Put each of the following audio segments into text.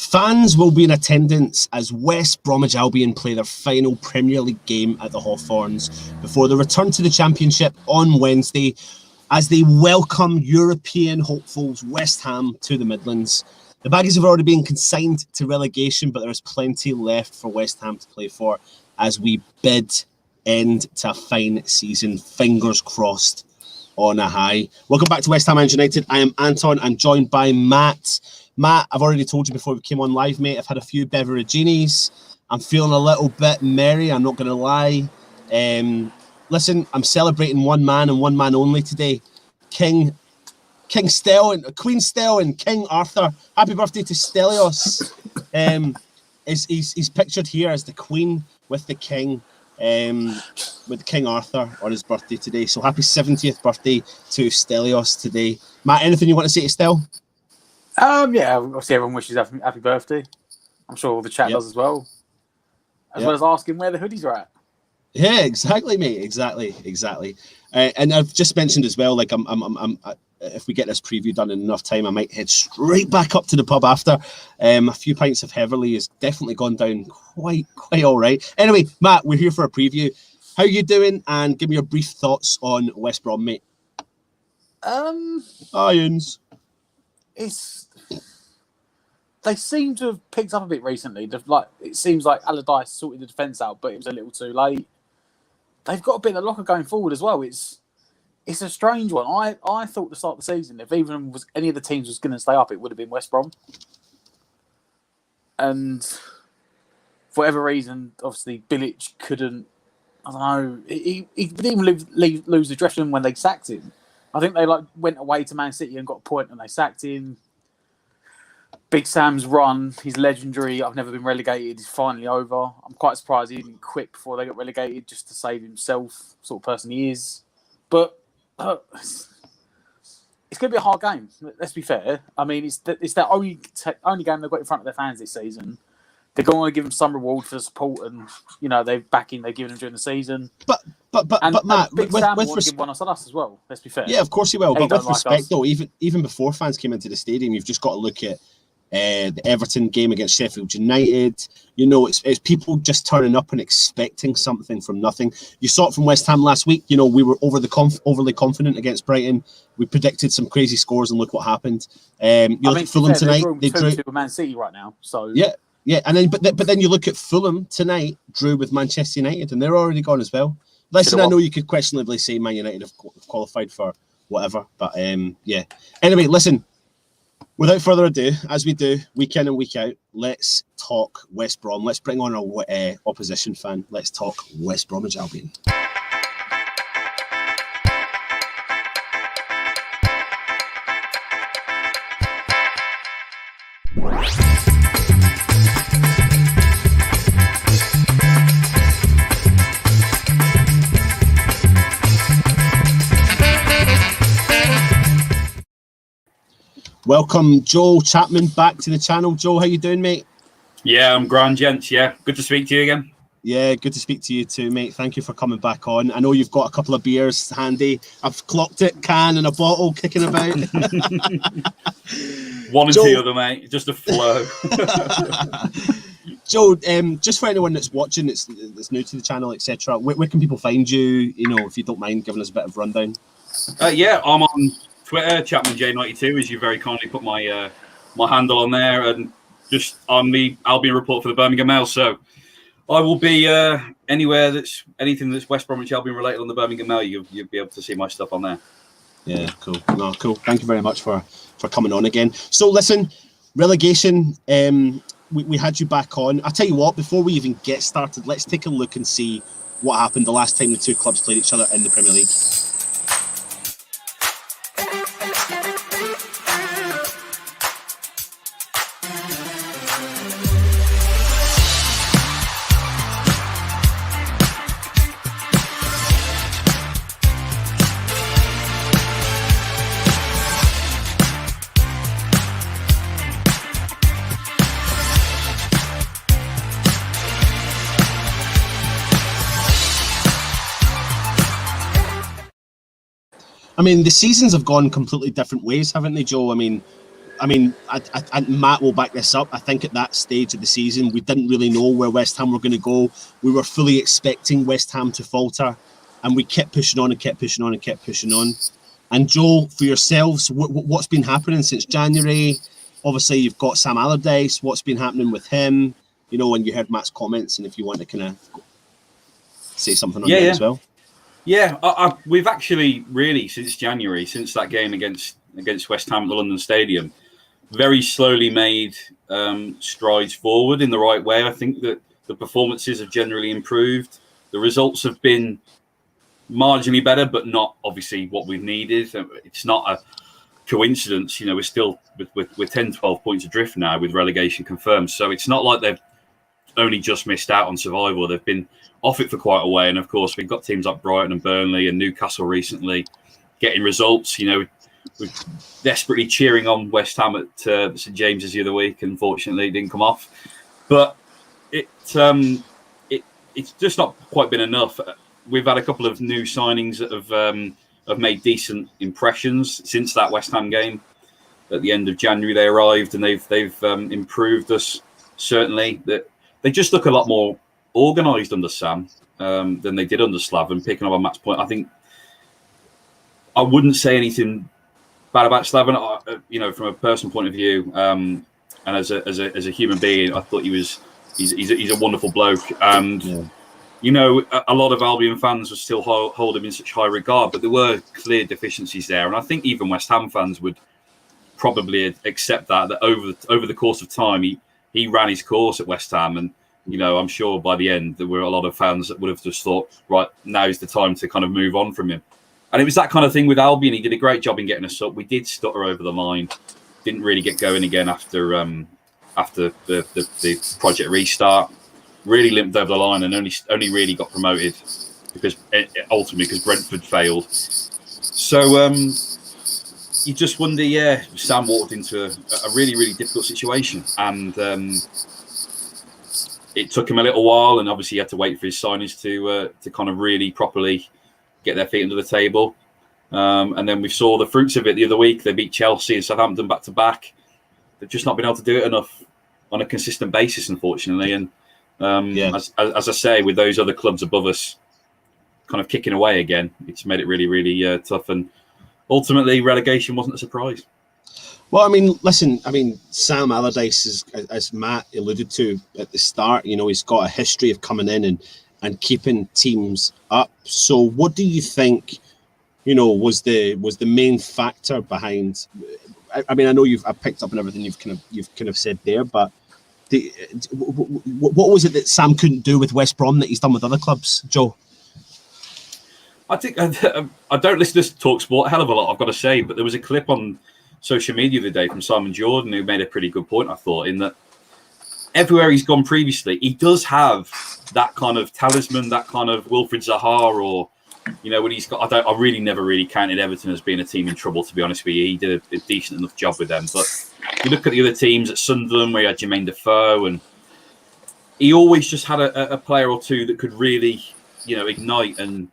Fans will be in attendance as West Bromwich Albion play their final Premier League game at the Hawthorns before the return to the Championship on Wednesday as they welcome European hopefuls West Ham to the Midlands. The Baggies have already been consigned to relegation, but there is plenty left for West Ham to play for as we bid end to a fine season. Fingers crossed on a high. Welcome back to West Ham United. I am Anton. I'm joined by Matt. Matt, I've already told you before we came on live, mate, I've had a few beveraginis. I'm feeling a little bit merry, I'm not going to lie. Listen, I'm celebrating one man and one man only today. Queen Stell and King Arthur. Happy birthday to Stelios. He's pictured here as the Queen with the King, with King Arthur on his birthday today. So happy 70th birthday to Stelios today. Matt, anything you want to say to Stel? Yeah, obviously everyone wishes happy birthday. I'm sure all the chat does as well. As well as asking where the hoodies are at. Yeah, exactly, mate. Exactly. And I've just mentioned as well, like if we get this preview done in enough time, I might head straight back up to the pub after. A few pints of Heverley has definitely gone down quite all right. Anyway, Matt, we're here for a preview. How are you doing? And give me your brief thoughts on West Brom, mate. Irons. They seem to have picked up a bit recently. It seems like Allardyce sorted the defence out, but it was a little too late. They've got a bit of luck going forward as well. It's a strange one. I thought to start the season, if even any of the teams was going to stay up, it would have been West Brom. And for whatever reason, obviously Bilic couldn't. I don't know. He didn't even lose the dressing room when they sacked him. I think they went away to Man City and got a point, and they sacked him. Big Sam's run, he's legendary. I've never been relegated. He's finally over. I'm quite surprised he didn't quit before they got relegated, just to save himself. Sort of person he is. But it's going to be a hard game. Let's be fair. I mean, it's that only game they've got in front of their fans this season. They're going to give them some reward for the support and they've given them during the season. But Matt, Big Sam will give one us on us as well. Let's be fair. Yeah, of course he will. But with respect, though, even before fans came into the stadium, you've just got to look at the Everton game against Sheffield United. It's people just turning up and expecting something from nothing. You saw it from West Ham last week. We were overly confident against Brighton. We predicted some crazy scores, and look what happened. Look at Fulham tonight. They drew with Man City right now. So yeah, and then but then you look at Fulham tonight, drew with Manchester United, and they're already gone as well. Listen, I know you could questionably say Man United have qualified for whatever, but yeah. Anyway, listen. Without further ado, as we do week in and week out, let's talk West Brom. Let's bring on our opposition fan. Let's talk West Bromwich Albion. Welcome, Joel Chapman, back to the channel. Joel, how you doing, mate? Yeah, I'm grand, gents. Yeah, good to speak to you again. Yeah, good to speak to you too, mate. Thank you for coming back on. I know you've got a couple of beers handy. I've clocked it, can and a bottle kicking about. One and the other, mate. Just a flow. Joe, just for anyone that's watching, that's new to the channel, etc., where can people find you? If you don't mind giving us a bit of rundown. Yeah, I'm on Twitter, ChapmanJ92, as you very kindly put my my handle on there, and just on the Albion report for the Birmingham Mail. So I will be anywhere anything that's West Bromwich Albion related on the Birmingham Mail. You'll be able to see my stuff on there. Yeah, cool. No, cool. Thank you very much for coming on again. So listen, relegation. We had you back on. I'll tell you what. Before we even get started, let's take a look and see what happened the last time the two clubs played each other in the Premier League. I mean, the seasons have gone completely different ways, haven't they, Joe? I mean, I mean, Matt will back this up. I think at that stage of the season, we didn't really know where West Ham were going to go. We were fully expecting West Ham to falter, and we kept pushing on and kept pushing on and kept pushing on. And Joe, for yourselves, what's been happening since January? Obviously, you've got Sam Allardyce. What's been happening with him? You know, when you heard Matt's comments, and if you want to kind of say something on that as well. Yeah, we've actually really, since January, since that game against West Ham at the London Stadium, very slowly made strides forward in the right way. I think that the performances have generally improved. The results have been marginally better, but not obviously what we've needed. It's not a coincidence. You know, we're still with 10, 12 points adrift now with relegation confirmed. So it's not like they've only just missed out on survival. They've been off it for quite a way. And of course, we've got teams like Brighton and Burnley and Newcastle recently getting results. You know, we're desperately cheering on West Ham at St James's the other week. Unfortunately, it didn't come off. But it's just not quite been enough. We've had a couple of new signings that have made decent impressions since that West Ham game. At the end of January, they arrived and they've improved us, certainly. That they just look a lot more organised under Sam than they did under Slaven. Picking up on Matt's point, I think I wouldn't say anything bad about Slaven. You know, from a personal point of view, and as a human being, I thought he's a wonderful bloke. And you know, a lot of Albion fans would still hold him in such high regard, but there were clear deficiencies there. And I think even West Ham fans would probably accept that over the course of time, he ran his course at West Ham. And, you know, I'm sure by the end, there were a lot of fans that would have just thought, right, now's the time to kind of move on from him. And it was that kind of thing with Albion. He did a great job in getting us up. We did stutter over the line. Didn't really get going again after the project restart. Really limped over the line and only really got promoted because Brentford failed. So you just wonder, Sam walked into a really, really difficult situation, and it took him a little while, and obviously he had to wait for his signings to kind of really properly get their feet under the table. And then we saw the fruits of it the other week. They beat Chelsea and Southampton back to back. They've just not been able to do it enough on a consistent basis, unfortunately. And as I say, with those other clubs above us kind of kicking away again, it's made it really, really tough. And ultimately, relegation wasn't a surprise. Well, I mean, listen, Sam Allardyce, is, as Matt alluded to at the start, you know, he's got a history of coming in and keeping teams up. So what do you think, you know, was the main factor behind? I mean, I know I've picked up on everything you've kind of said there, but what was it that Sam couldn't do with West Brom that he's done with other clubs, Joe? I think I don't listen to TalkSport a hell of a lot, I've got to say, but there was a clip on social media the other day from Simon Jordan who made a pretty good point, I thought, in that everywhere he's gone previously, he does have that kind of talisman, that kind of Wilfried Zaha, or, you know, when he's got, I really never really counted Everton as being a team in trouble, to be honest with you. He did a decent enough job with them, but you look at the other teams at Sunderland where he had Jermaine Defoe, and he always just had a player or two that could really, you know, ignite. And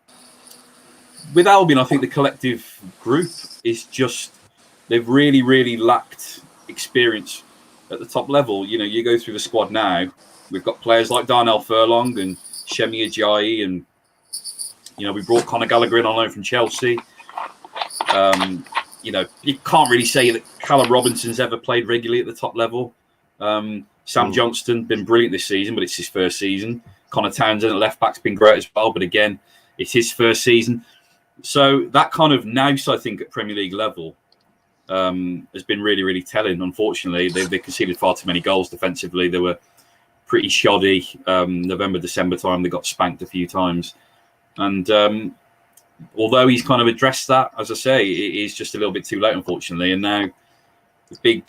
with Albion, I think the collective group is just, they've really, really lacked experience at the top level. You know, you go through the squad now, we've got players like Darnell Furlong and Shemi Ajayi, and, you know, we brought Conor Gallagher in on loan from Chelsea. You know, you can't really say that Callum Robinson's ever played regularly at the top level. Sam Johnston been brilliant this season, but it's his first season. Connor Townsend at left back's been great as well, but again, it's his first season. So that kind of nous, I think, at Premier League level has been really, really telling. Unfortunately, they conceded far too many goals defensively. They were pretty shoddy. November, December time, they got spanked a few times. And although he's kind of addressed that, as I say, it is just a little bit too late, unfortunately. And now the big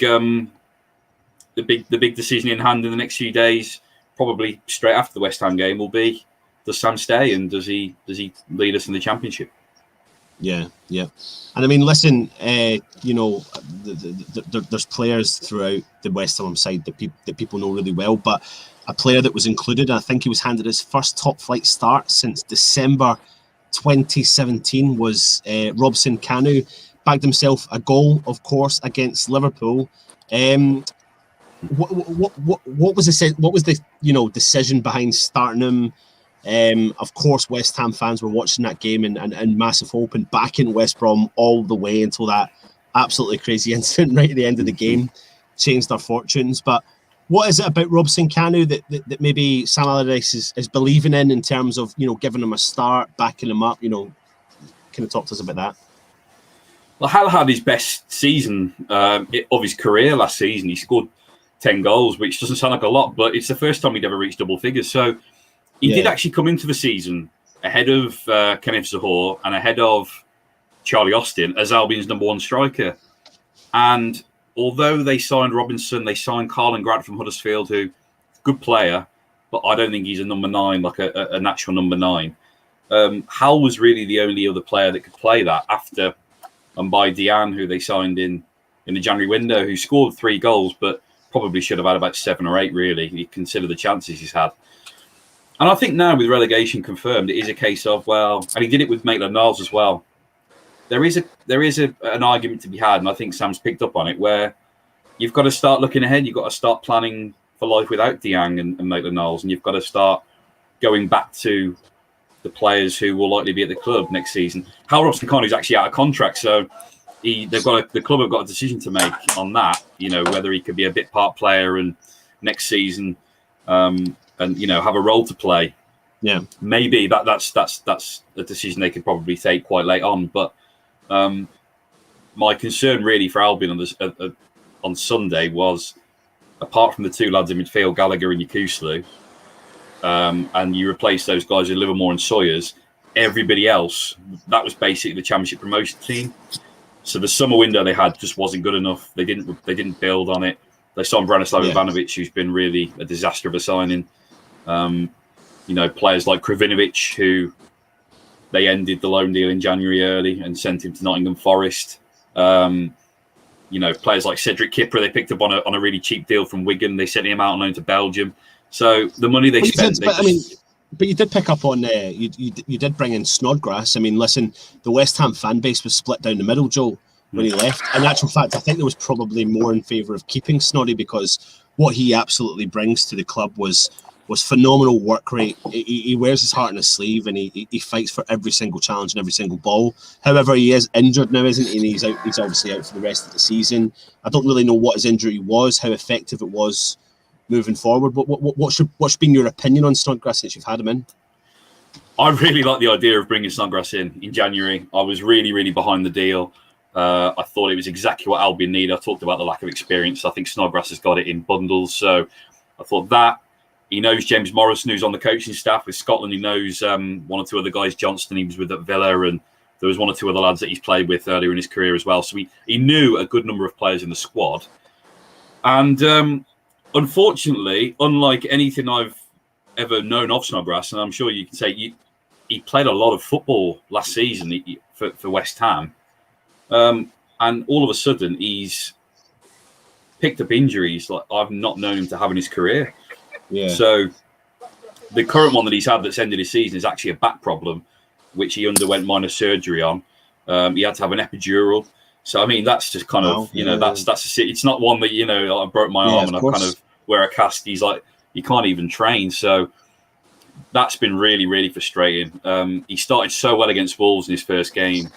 decision in hand in the next few days, probably straight after the West Ham game, will be: does Sam stay, and does he lead us in the Championship? Yeah. And I mean, listen, you know, there's players throughout the West Ham side that people know really well, but a player that was included, I think he was handed his first top flight start since December 2017, was Robson Kanu. Bagged himself a goal, of course, against Liverpool. What was the decision behind starting him? Of course, West Ham fans were watching that game and massive hope and backing West Brom all the way until that absolutely crazy incident right at the end of the game changed their fortunes. But what is it about Robson Kanu that maybe Sam Allardyce is believing in terms of giving him a start, backing him up? Kind of talk to us about that. Well, Hal had his best season of his career last season. He scored 10 goals, which doesn't sound like a lot, but it's the first time he'd ever reached double figures. So he did actually come into the season ahead of Kenneth Zohore and ahead of Charlie Austin as Albion's number one striker. And although they signed Robinson, they signed Carlin Grant from Huddersfield, who good player, but I don't think he's a number 9, like a natural number 9. Hal was really the only other player that could play that after by Diane, who they signed in the January window, who scored 3 goals, but probably should have had about 7 or 8, really. You consider the chances he's had. And I think now with relegation confirmed, it is a case of, well, and he did it with Maitland-Niles as well. There is an argument to be had, and I think Sam's picked up on it, where you've got to start looking ahead. You've got to start planning for life without Diang and Maitland-Niles, and you've got to start going back to the players who will likely be at the club next season. Hal Robson-Kanu actually out of contract, so the club have got a decision to make on that. Whether he could be a bit part player and next season, and have a role to play. Yeah, maybe that's a decision they could probably take quite late on. But my concern really for Albion on Sunday was, apart from the 2 lads in midfield, Gallagher and Yakuslu, and you replace those guys with Livermore and Sawyers, everybody else, that was basically the Championship promotion team. So the summer window they had just wasn't good enough. They didn't build on it. They signed Branislav Ivanovic, who's been really a disaster of a signing. Players like Kravinovic, who they ended the loan deal in January early and sent him to Nottingham Forest. Players like Cedric Kipper, they picked up on a really cheap deal from Wigan. They sent him out on loan to Belgium. So the money they spent... But you did pick up on you did bring in Snodgrass. I mean, listen, the West Ham fan base was split down the middle, Joe, when he left. In actual fact, I think there was probably more in favour of keeping Snoddy, because what he absolutely brings to the club was phenomenal work rate. He wears his heart on his sleeve, and he fights for every single challenge and every single ball. However, he is injured now, isn't he? And he's obviously out for the rest of the season. I don't really know what his injury was, how effective it was moving forward. But what's been your opinion on Snodgrass since you've had him in? I really like the idea of bringing Snodgrass in January. I was really, really behind the deal. I thought it was exactly what Albion need. I talked about the lack of experience. I think Snodgrass has got it in bundles. So I thought that. He knows James Morrison, who's on the coaching staff with Scotland. He knows 1 or 2 other guys. Johnston, he was with at Villa, and there was 1 or 2 other lads that he's played with earlier in his career as well. So he knew a good number of players in the squad. And unfortunately, unlike anything I've ever known of Snodgrass, and I'm sure you can say he played a lot of football last season for West Ham, and all of a sudden he's picked up injuries like I've not known him to have in his career. Yeah. So the current one that he's had that's ended his season is actually a back problem, which he underwent minor surgery on. He had to have an epidural. So I mean, that's just kind of that's it's not one that I broke my arm and I kind of wear a cast. He's like, he can't even train. So that's been really, really frustrating. He started so well against Wolves in his first game.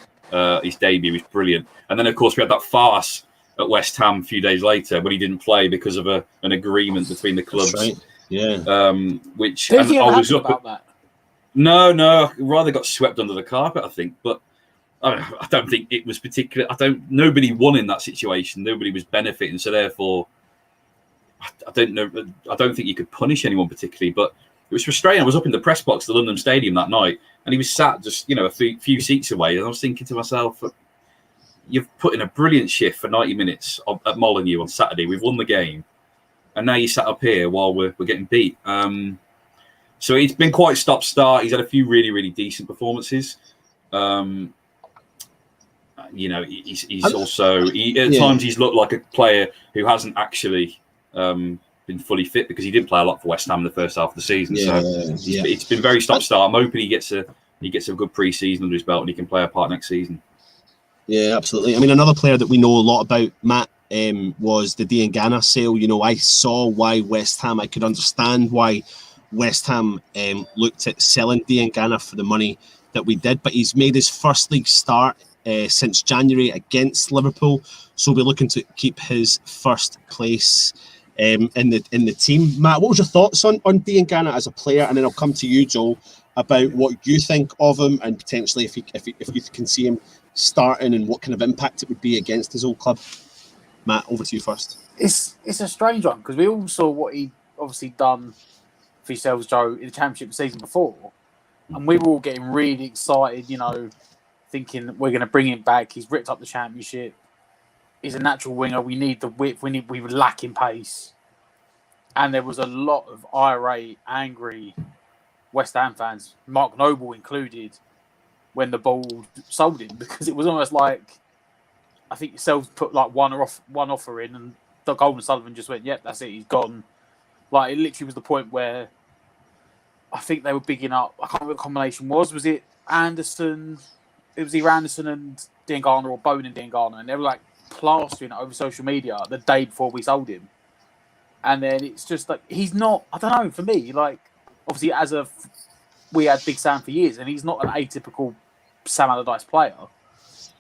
His debut was brilliant, and then of course we had that farce at West Ham a few days later when he didn't play because of an agreement between the clubs. That's right. Yeah. Which I was up about that. No, rather got swept under the carpet, I think. But I don't think it was particular. Nobody won in that situation. Nobody was benefiting. So therefore, I don't know. I don't think you could punish anyone particularly. But it was frustrating. I was up in the press box at the London Stadium that night, and he was sat just a few seats away. And I was thinking to myself, you've put in a brilliant shift for 90 minutes at Molineux on Saturday. We've won the game. And now you sat up here while we're getting beat. So it's been quite stop-start. He's had a few really, really decent performances. He's also... At times he's looked like a player who hasn't actually been fully fit, because he did play a lot for West Ham in the first half of the season. It's been very stop-start. I'm hoping he gets a good pre-season under his belt and he can play a part next season. Yeah, absolutely. I mean, another player that we know a lot about, Matt, was the Diangana sale. You know, I saw why West Ham. I could understand why West Ham looked at selling Diangana for the money that we did, but he's made his first league start since January against Liverpool, so we're looking to keep his first place in the team. Matt, what was your thoughts on Diangana as a player? And then I'll come to you, Joel, about what you think of him and potentially if you can see him starting and what kind of impact it would be against his old club. Matt, over to you first. It's a strange one because we all saw what he obviously done for yourselves, Joe, in the Championship season before, and we were all getting really excited, you know, thinking we're going to bring him back. He's ripped up the Championship. He's a natural winger. We need the width. We were lacking pace, and there was a lot of irate, angry West Ham fans, Mark Noble included, when the ball sold him, because it was almost like I think yourselves put like one offer in, and the Golden Sullivan just went, "Yep, that's it. He's gone." Like it literally was the point where I think they were bigging up. I can't remember what the combination was. Was it Anderson? It was either Anderson and Diangana or Bone and Diangana, and they were like plastering it over social media the day before we sold him. And then it's just like he's not. I don't know. For me, like obviously we had Big Sam for years, and he's not an atypical Sam Allardyce player.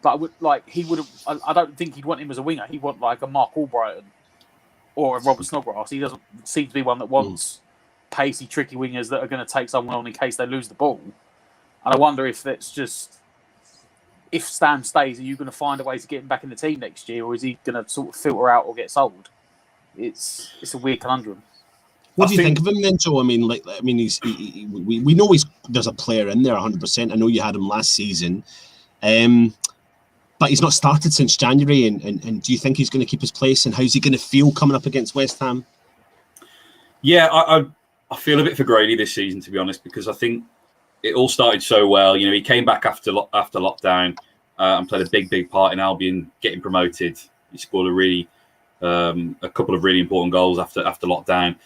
But he would have. I don't think he'd want him as a winger. He'd want like a Mark Albrighton or a Robert Snodgrass. He doesn't seem to be one that wants pacey, tricky wingers that are going to take someone on in case they lose the ball. And I wonder if that's just if Stam stays, are you going to find a way to get him back in the team next year, or is he going to sort of filter out or get sold? It's a weird conundrum. What do you think of him then, Joe? I mean, we know there's a player in there 100%. I know you had him last season, but he's not started since January. And do you think he's going to keep his place? And how's he going to feel coming up against West Ham? Yeah, I feel a bit for Grady this season, to be honest, because I think it all started so well. You know, he came back after lockdown and played a big part in Albion getting promoted. He scored a couple of really important goals after lockdown.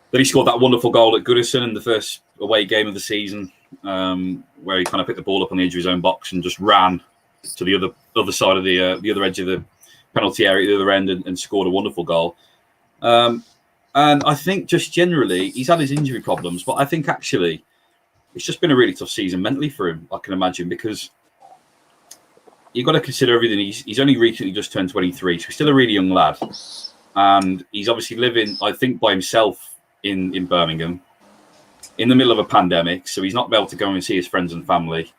Then he scored that wonderful goal at Goodison in the first away game of the season, where he kind of picked the ball up on the edge of his own box and just ran to the other side of the other edge of the penalty area at the other end and scored a wonderful goal. And I think just generally he's had his injury problems, but I think actually it's just been a really tough season mentally for him, I can imagine, because you've got to consider everything. He's only recently just turned 23, so he's still a really young lad. And he's obviously living, I think, by himself in Birmingham in the middle of a pandemic, so he's not able to go and see his friends and family.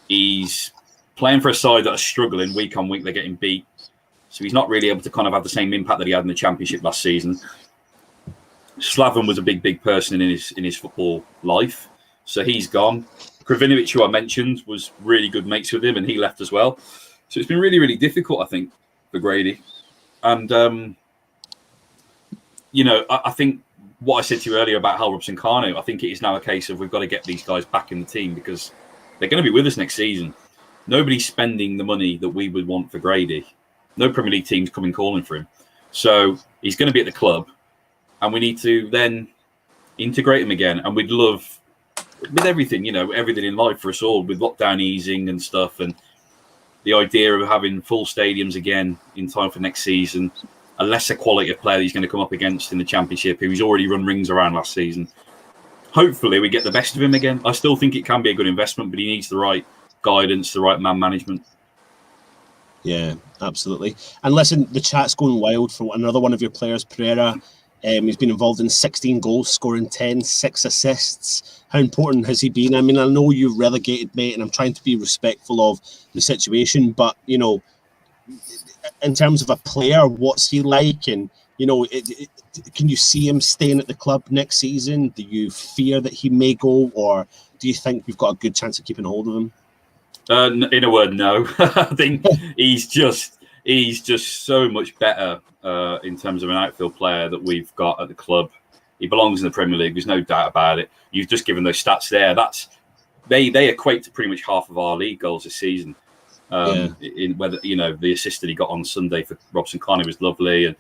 He's playing for a side that are struggling week on week. They're getting beat, so he's not really able to kind of have the same impact that he had in the Championship last season. Slaven was a big person in his football life, so he's gone. Kravinovic, who I mentioned, was really good mates with him, and he left as well. So it's been really, really difficult, I think, for Grady. And you know, I think what I said to you earlier about Hal Robson-Kanu, I think it is now a case of we've got to get these guys back in the team because they're going to be with us next season. Nobody's spending the money that we would want for Grady. No Premier League team's coming calling for him. So he's going to be at the club, and we need to then integrate him again. And we'd love, with everything, you know, everything in life for us all, with lockdown easing and stuff, and the idea of having full stadiums again in time for next season, a lesser quality of player that he's going to come up against in the Championship, who he's already run rings around last season. Hopefully we get the best of him again. I still think it can be a good investment, but he needs the right guidance, the right man management. Yeah, absolutely. And listen, the chat's going wild for another one of your players, Pereira. He's been involved in 16 goals, scoring 10, 6 assists. How important has he been? I mean, I know you've relegated, mate, and I'm trying to be respectful of the situation, but, you know, in terms of a player, what's he like? And, you know, can you see him staying at the club next season? Do you fear that he may go, or do you think we've got a good chance of keeping hold of him? In a word, no. I think he's just so much better in terms of an outfield player that we've got at the club. He belongs in the Premier League. There's no doubt about it. You've just given those stats there. They equate to pretty much half of our league goals this season. In whether, you know, the assist that he got on Sunday for Robson-Kanu was lovely, and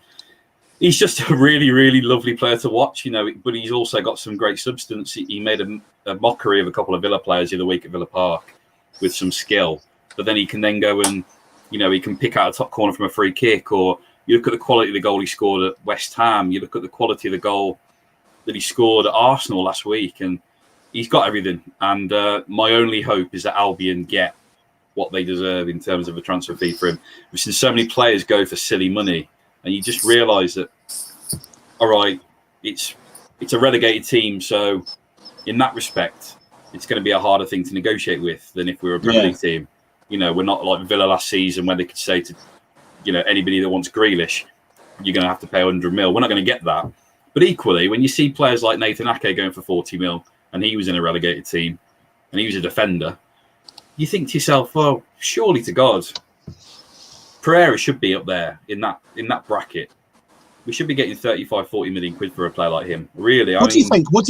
he's just a really, really lovely player to watch, you know. But he's also got some great substance. He made a mockery of a couple of Villa players the other week at Villa Park with some skill, but then he can then go and You know, he can pick out a top corner from a free kick, or you look at the quality of the goal he scored at West Ham. You look at the quality of the goal that he scored at Arsenal last week, and he's got everything. And my only hope is that Albion get what they deserve in terms of a transfer fee for him. We've seen so many players go for silly money, and you just realise that, all right, it's a relegated team, so in that respect, it's going to be a harder thing to negotiate with than if we were a Premier League team. You know, we're not like Villa last season where they could say to, you know, anybody that wants Grealish, you're going to have to pay 100 mil. We're not going to get that. But equally, when you see players like Nathan Ake going for 40 mil, and he was in a relegated team, and he was a defender, you think to yourself, well, surely to God, Pereira should be up there in that bracket. We should be getting 35, 40 million quid for a player like him. Really, what do you think? What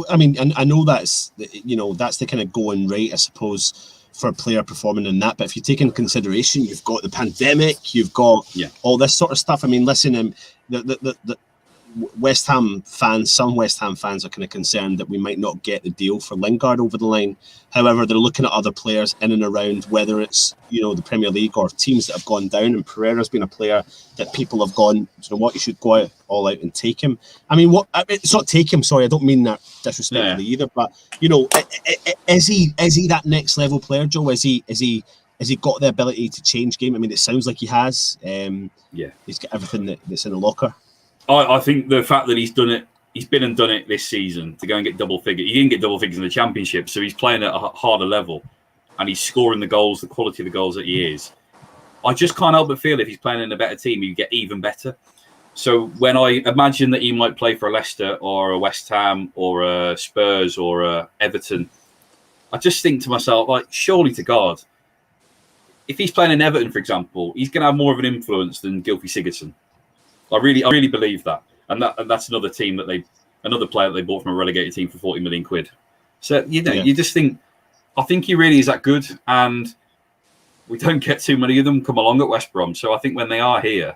I mean, and I know that's that's the kind of going rate, I suppose, for a player performing in that. But if you take into consideration, you've got the pandemic, you've got all this sort of stuff. I mean, listen, the West Ham fans, some West Ham fans are kind of concerned that we might not get the deal for Lingard over the line. However, they're looking at other players in and around, whether it's, the Premier League or teams that have gone down. And Pereira's been a player that people have gone, you should go out all out and take him. I mean, it's not take him, sorry, I don't mean that disrespectfully either, but, is he that next level player, Joe? Has he got the ability to change game? I mean, it sounds like he has. He's got everything that's in the locker. I think the fact that he's been and done it this season to go and get double figures. He didn't get double figures in the Championship, so he's playing at a harder level, and he's scoring the goals, the quality of the goals that he is. I just can't help but feel if he's playing in a better team, you get even better. So when I imagine that he might play for a Leicester or a West Ham or a Spurs or a Everton, I just think to myself, like, surely to God, if he's playing in Everton, for example, he's going to have more of an influence than Gylfi Sigurdsson. I really believe that, and that's another team another player that they bought from a relegated team for 40 million quid. So you just think, I think he really is that good, and we don't get too many of them come along at West Brom. So I think when they are here,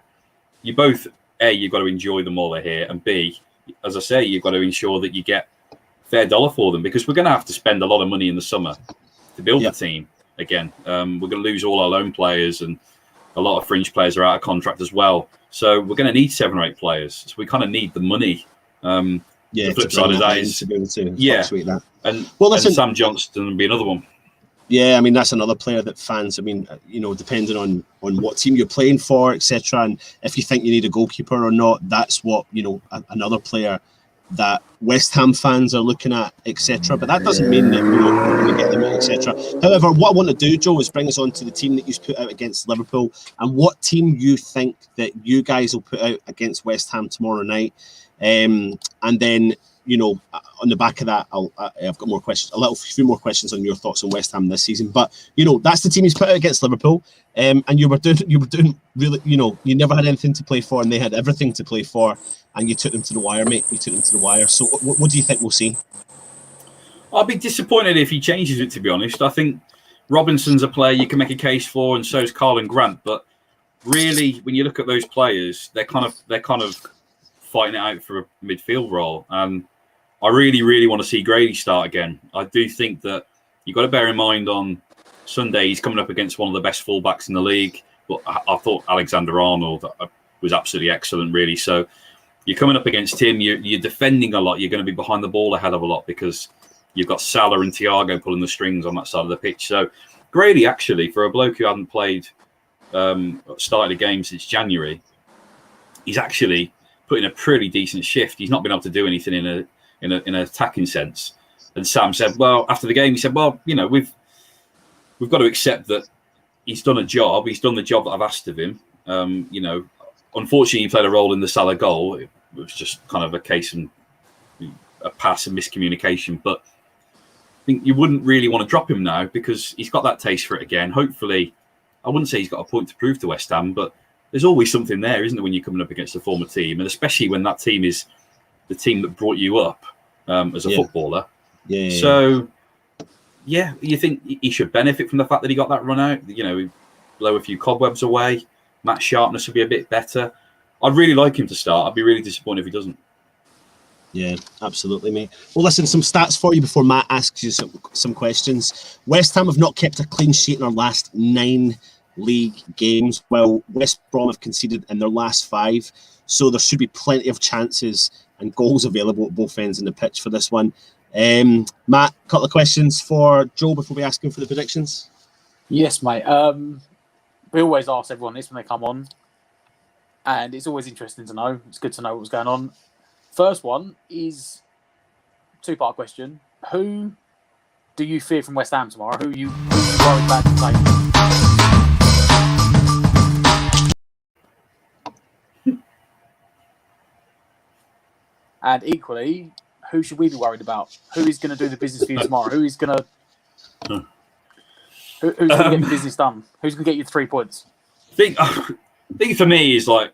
you've got to enjoy them while they're here, and B, as I say, you've got to ensure that you get fair dollar for them, because we're going to have to spend a lot of money in the summer to build the team again. We're going to lose all our loan players, and a lot of fringe players are out of contract as well. So we're going to need 7 or 8 players. So we kind of need the money. The flip side of that is to be able to that. And Sam Johnston would be another one. Yeah, I mean, that's another player that fans, I mean, depending on what team you're playing for, etc., and if you think you need a goalkeeper or not, that's what, another player that West Ham fans are looking at, etc. But that doesn't mean that we're going to get them, etc. However, what I want to do, Joe, is bring us on to the team that you put out against Liverpool, and what team you think that you guys will put out against West Ham tomorrow night. And then, on the back of that, I've got more questions, a few more questions on your thoughts on West Ham this season. But that's the team he's put out against Liverpool, and you were doing really, you never had anything to play for, and they had everything to play for, and you took them to the wire, mate. You took them to the wire. So what do you think we'll see? I'll be disappointed if he changes it, to be honest. I think Robinson's a player you can make a case for, and so is Karlan Grant. But really, when you look at those players, they're kind of fighting it out for a midfield role. And I really want to see Grady start again. I do think that you've got to bear in mind on Sunday he's coming up against one of the best fullbacks in the league. But I thought Alexander-Arnold was absolutely excellent, really. So you're coming up against him. You're defending a lot. You're going to be behind the ball a hell of a lot because you've got Salah and Thiago pulling the strings on that side of the pitch. So Grady, actually, for a bloke who hadn't played, started a game since January, he's actually put in a pretty decent shift. He's not been able to do anything in an attacking sense. And Sam said, well, after the game, he said, well, we've got to accept that he's done a job. He's done the job that I've asked of him. Unfortunately, he played a role in the Salah goal. It was just kind of a case of a pass and miscommunication. But I think you wouldn't really want to drop him now because he's got that taste for it again. Hopefully, I wouldn't say he's got a point to prove to West Ham, but there's always something there, isn't there, when you're coming up against a former team, and especially when that team is the team that brought you up as a footballer. So, you think he should benefit from the fact that he got that run out. Blow a few cobwebs away. Match sharpness would be a bit better. I'd really like him to start. I'd be really disappointed if he doesn't. Yeah, absolutely, mate. Well, listen, some stats for you before Matt asks you some questions. West Ham have not kept a clean sheet in our last 9 League games. Well, West Brom have conceded in their last 5, so there should be plenty of chances and goals available at both ends in the pitch for this one. Matt, a couple of questions for Joe before we ask him for the predictions. Yes, mate. We always ask everyone this when they come on, and it's always interesting to know. It's good to know what's going on. First one is 2-part question. Who do you fear from West Ham tomorrow? Who are you worried about to play? And equally, who should we be worried about? Who is going to do the business for you tomorrow? Who's going to get the business done? Who's going to get you 3 points? I think for me is like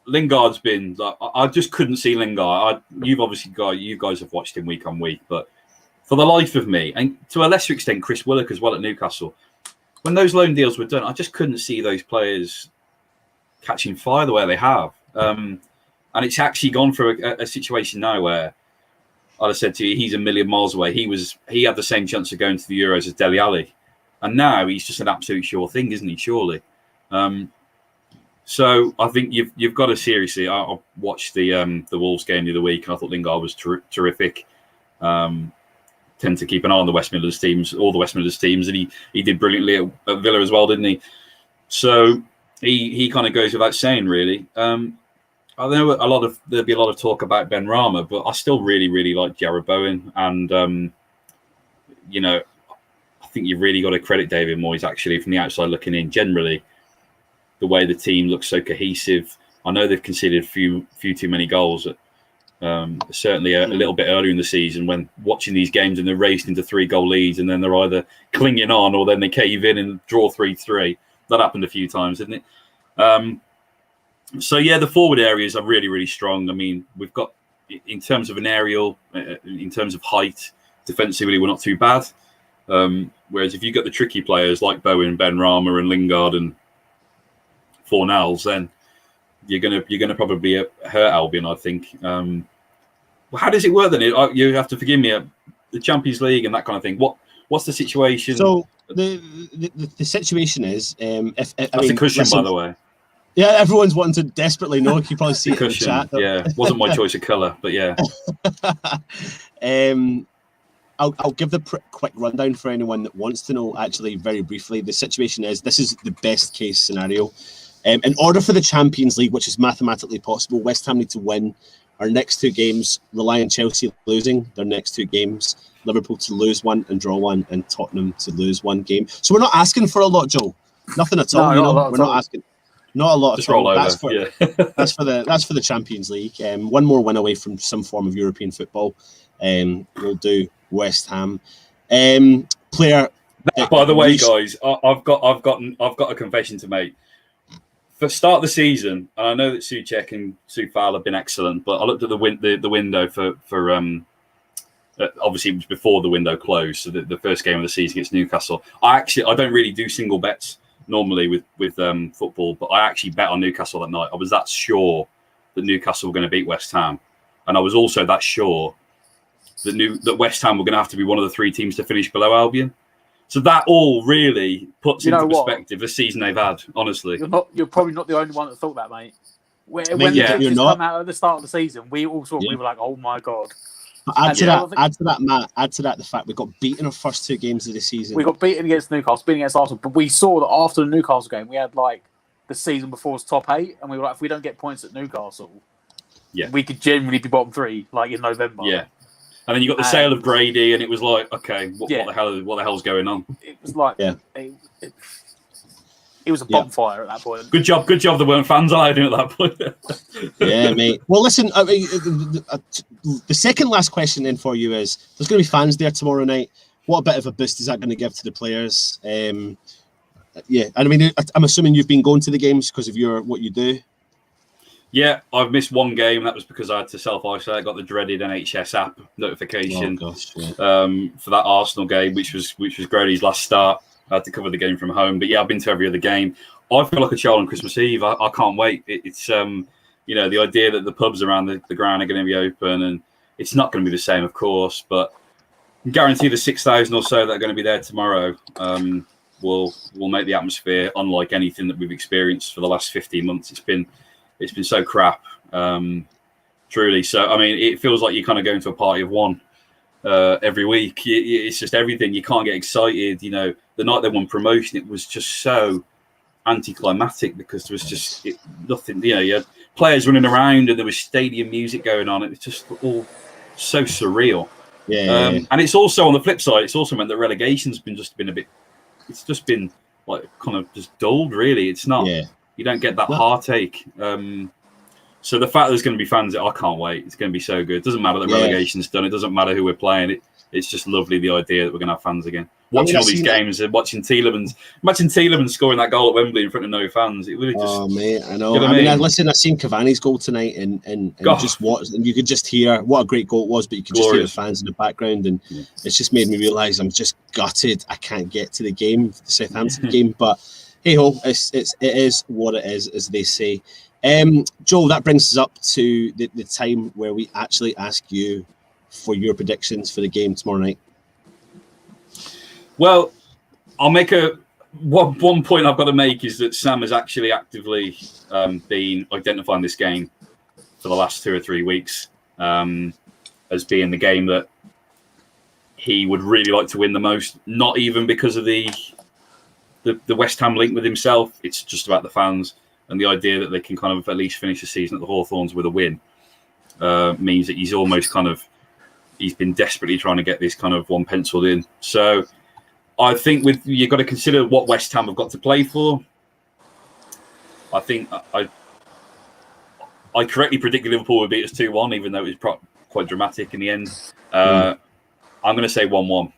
Lingard's been like I just couldn't see Lingard. You guys have watched him week on week, but for the life of me, and to a lesser extent Chris Willock as well at Newcastle, when those loan deals were done, I just couldn't see those players catching fire the way they have. And it's actually gone for a situation now where I'd have said to you, he's a million miles away. He had the same chance of going to the Euros as Dele Alli, and now he's just an absolute sure thing, isn't he? Surely. So I think you've got to seriously. I watched the Wolves game the other week, and I thought Lingard was terrific. Tend to keep an eye on the West Midlands teams, all the West Midlands teams, and he did brilliantly at Villa as well, didn't he? So he kind of goes without saying, really. I know there'll be a lot of talk about Ben Rama, but I still really, really like Jarrod Bowen, and I think you've really got to credit David Moyes actually from the outside looking in. Generally, the way the team looks so cohesive. I know they've conceded a few too many goals. Certainly a little bit earlier in the season when watching these games and they're raced into 3-goal leads and then they're either clinging on or then they cave in and draw 3-3. That happened a few times, didn't it? So yeah, the forward areas are really, really strong. I mean, we've got, in terms of an aerial, in terms of height, defensively, we're not too bad. Whereas if you've got the tricky players like Bowen, Ben Rama and Lingard and Fornals, then you're gonna probably hurt Albion, I think. Well, how does it work then? You have to forgive me. The Champions League and that kind of thing. What's the situation? So the situation is, if that's a cushion, by the way. Yeah, everyone's wanting to desperately know. You probably see it in the chat. Yeah, wasn't my choice of colour, but yeah. I'll give the quick rundown for anyone that wants to know. Actually, very briefly, the situation is this is the best case scenario. In order for the Champions League, which is mathematically possible, West Ham need to win our next 2 games, rely on Chelsea losing their next 2 games, Liverpool to lose 1 and draw 1, and Tottenham to lose 1 game. So we're not asking for a lot, Joe. Nothing at all. We're not asking. Not a lot just at all. That's for the Champions League. One more win away from some form of European football. We'll do West Ham. Player. By the way, guys, I've got a confession to make. For start of the season, and I know that Souček and Soufal have been excellent, but I looked at the window for obviously it was before the window closed, so the first game of the season against Newcastle. I don't really do single bets normally with football, but I actually bet on Newcastle that night. I was that sure that Newcastle were going to beat West Ham, and I was also that sure that West Ham were going to have to be one of the 3 teams to finish below Albion. So that all really puts into perspective the season they've had. Honestly, you're probably not the only one that thought that, mate. When the pictures come out at the start of the season, we all thought we were like, "Oh my god." Add to that, Matt. Add to that the fact we got beaten our first 2 games of the season. We got beaten against Newcastle, beaten against Arsenal, but we saw that after the Newcastle game, we had like the season before's top 8, and we were like, if we don't get points at Newcastle, we could genuinely be bottom 3, like in November. Yeah, and then you got the sale of Grady, and it was like, okay, what the hell's going on? It was like, it was a bonfire at that point. Good job. There weren't fans allowed in at that point. Yeah, mate. Well, listen, I mean, the second last question then for you is: there's going to be fans there tomorrow night. What a bit of a boost is that going to give to the players? And I mean, I'm assuming you've been going to the games because of what you do. Yeah, I've missed 1 game. That was because I had to self-isolate. I got the dreaded NHS app notification for that Arsenal game, which was Grady's last start. I had to cover the game from home. But yeah, I've been to every other game. I feel like a child on Christmas Eve. I can't wait. It's the idea that the pubs around the ground are going to be open, and it's not going to be the same, of course, but I guarantee the 6,000 or so that are going to be there tomorrow. will make the atmosphere unlike anything that we've experienced for the last 15 months. It's been so crap, truly. So I mean, it feels like you're kind of going to a party of one every week. It's just everything. You can't get excited. You know, the night they won promotion, it was just so anticlimactic because there was just nothing. You know, you had players running around and there was stadium music going on. It was just all so surreal. Yeah. And it's also on the flip side. It's also meant that relegation's been a bit. It's just been like kind of just dulled. Really, it's not. Yeah. You don't get that heartache. So the fact that there's going to be fans, I can't wait. It's going to be so good. It doesn't matter that relegation's done. It doesn't matter who we're playing. It's just lovely, the idea that we're going to have fans again. Watching all these games and watching Tielemans. Imagine Tielemans scoring that goal at Wembley in front of no fans. It really just... Oh, mate, I know. You know I mean, I I've seen Cavani's goal tonight and just watch, and you could just hear what a great goal it was, but you could just hear the fans in the background, and it's just made me realise I'm just gutted I can't get to the game, the Southampton game. But hey ho, it is what it is, as they say. Joel, that brings us up to the time where we actually ask you for your predictions for the game tomorrow night. Well, I'll make one point I've got to make is that Sam has actually actively been identifying this game for the last 2 or 3 weeks as being the game that he would really like to win the most. Not even because of the West Ham link with himself. It's just about the fans and the idea that they can kind of at least finish the season at the Hawthorns with a win means that he's been desperately trying to get this kind of one penciled in. So I think you've got to consider what West Ham have got to play for. I think I correctly predicted Liverpool would beat us 2-1, even though it was quite dramatic in the end. I'm going to say 1-1.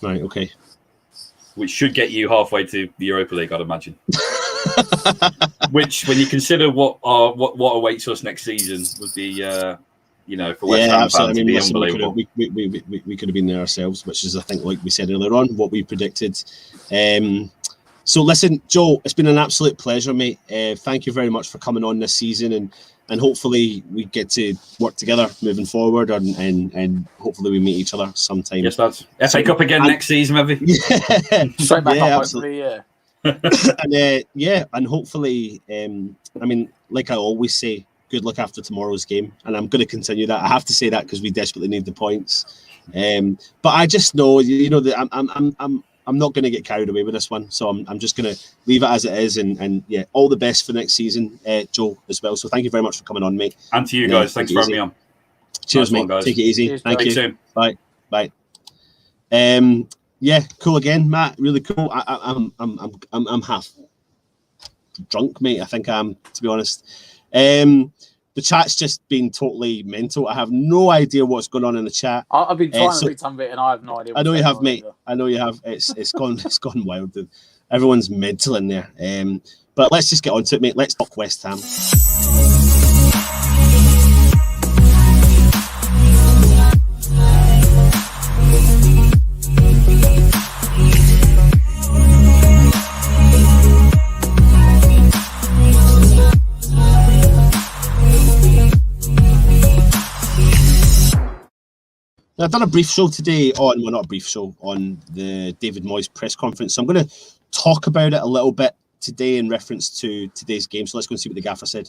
Right, okay. Which should get you halfway to the Europa League, I'd imagine. Which, when you consider what awaits us next season, would be, for West Ham fans, it'd be unbelievable. We could have been there ourselves, which is, I think, like we said earlier on, what we predicted. So, listen, Joe, it's been an absolute pleasure, mate. Thank you very much for coming on this season, and hopefully we get to work together moving forward, and hopefully we meet each other sometime. Yes, lads. FA Cup again next season, maybe. Straight back up, hopefully, and hopefully, I mean, like I always say, good luck after tomorrow's game, and I'm going to continue that. I have to say that because we desperately need the points. But I just know, that I'm not going to get carried away with this one, so I'm just going to leave it as it is, and all the best for next season, Joe, as well. So thank you very much for coming on, mate. And to you guys, thanks for having me on. Cheers, mate. Guys. Take it easy. Cheers, thank you. Soon. Bye. Cool again, Matt. Really cool. I'm half drunk, mate. I think I am, to be honest. The chat's just been totally mental. I have no idea what's going on in the chat. I've been trying to read some of it, and I have no idea. I know you have, mate. I know you have. It's gone wild. Dude. Everyone's mental in there. But let's just get on to it, mate. Let's talk West Ham. Now, I've done a brief show today on the David Moyes press conference. So I'm going to talk about it a little bit today in reference to today's game. So let's go and see what the gaffer said.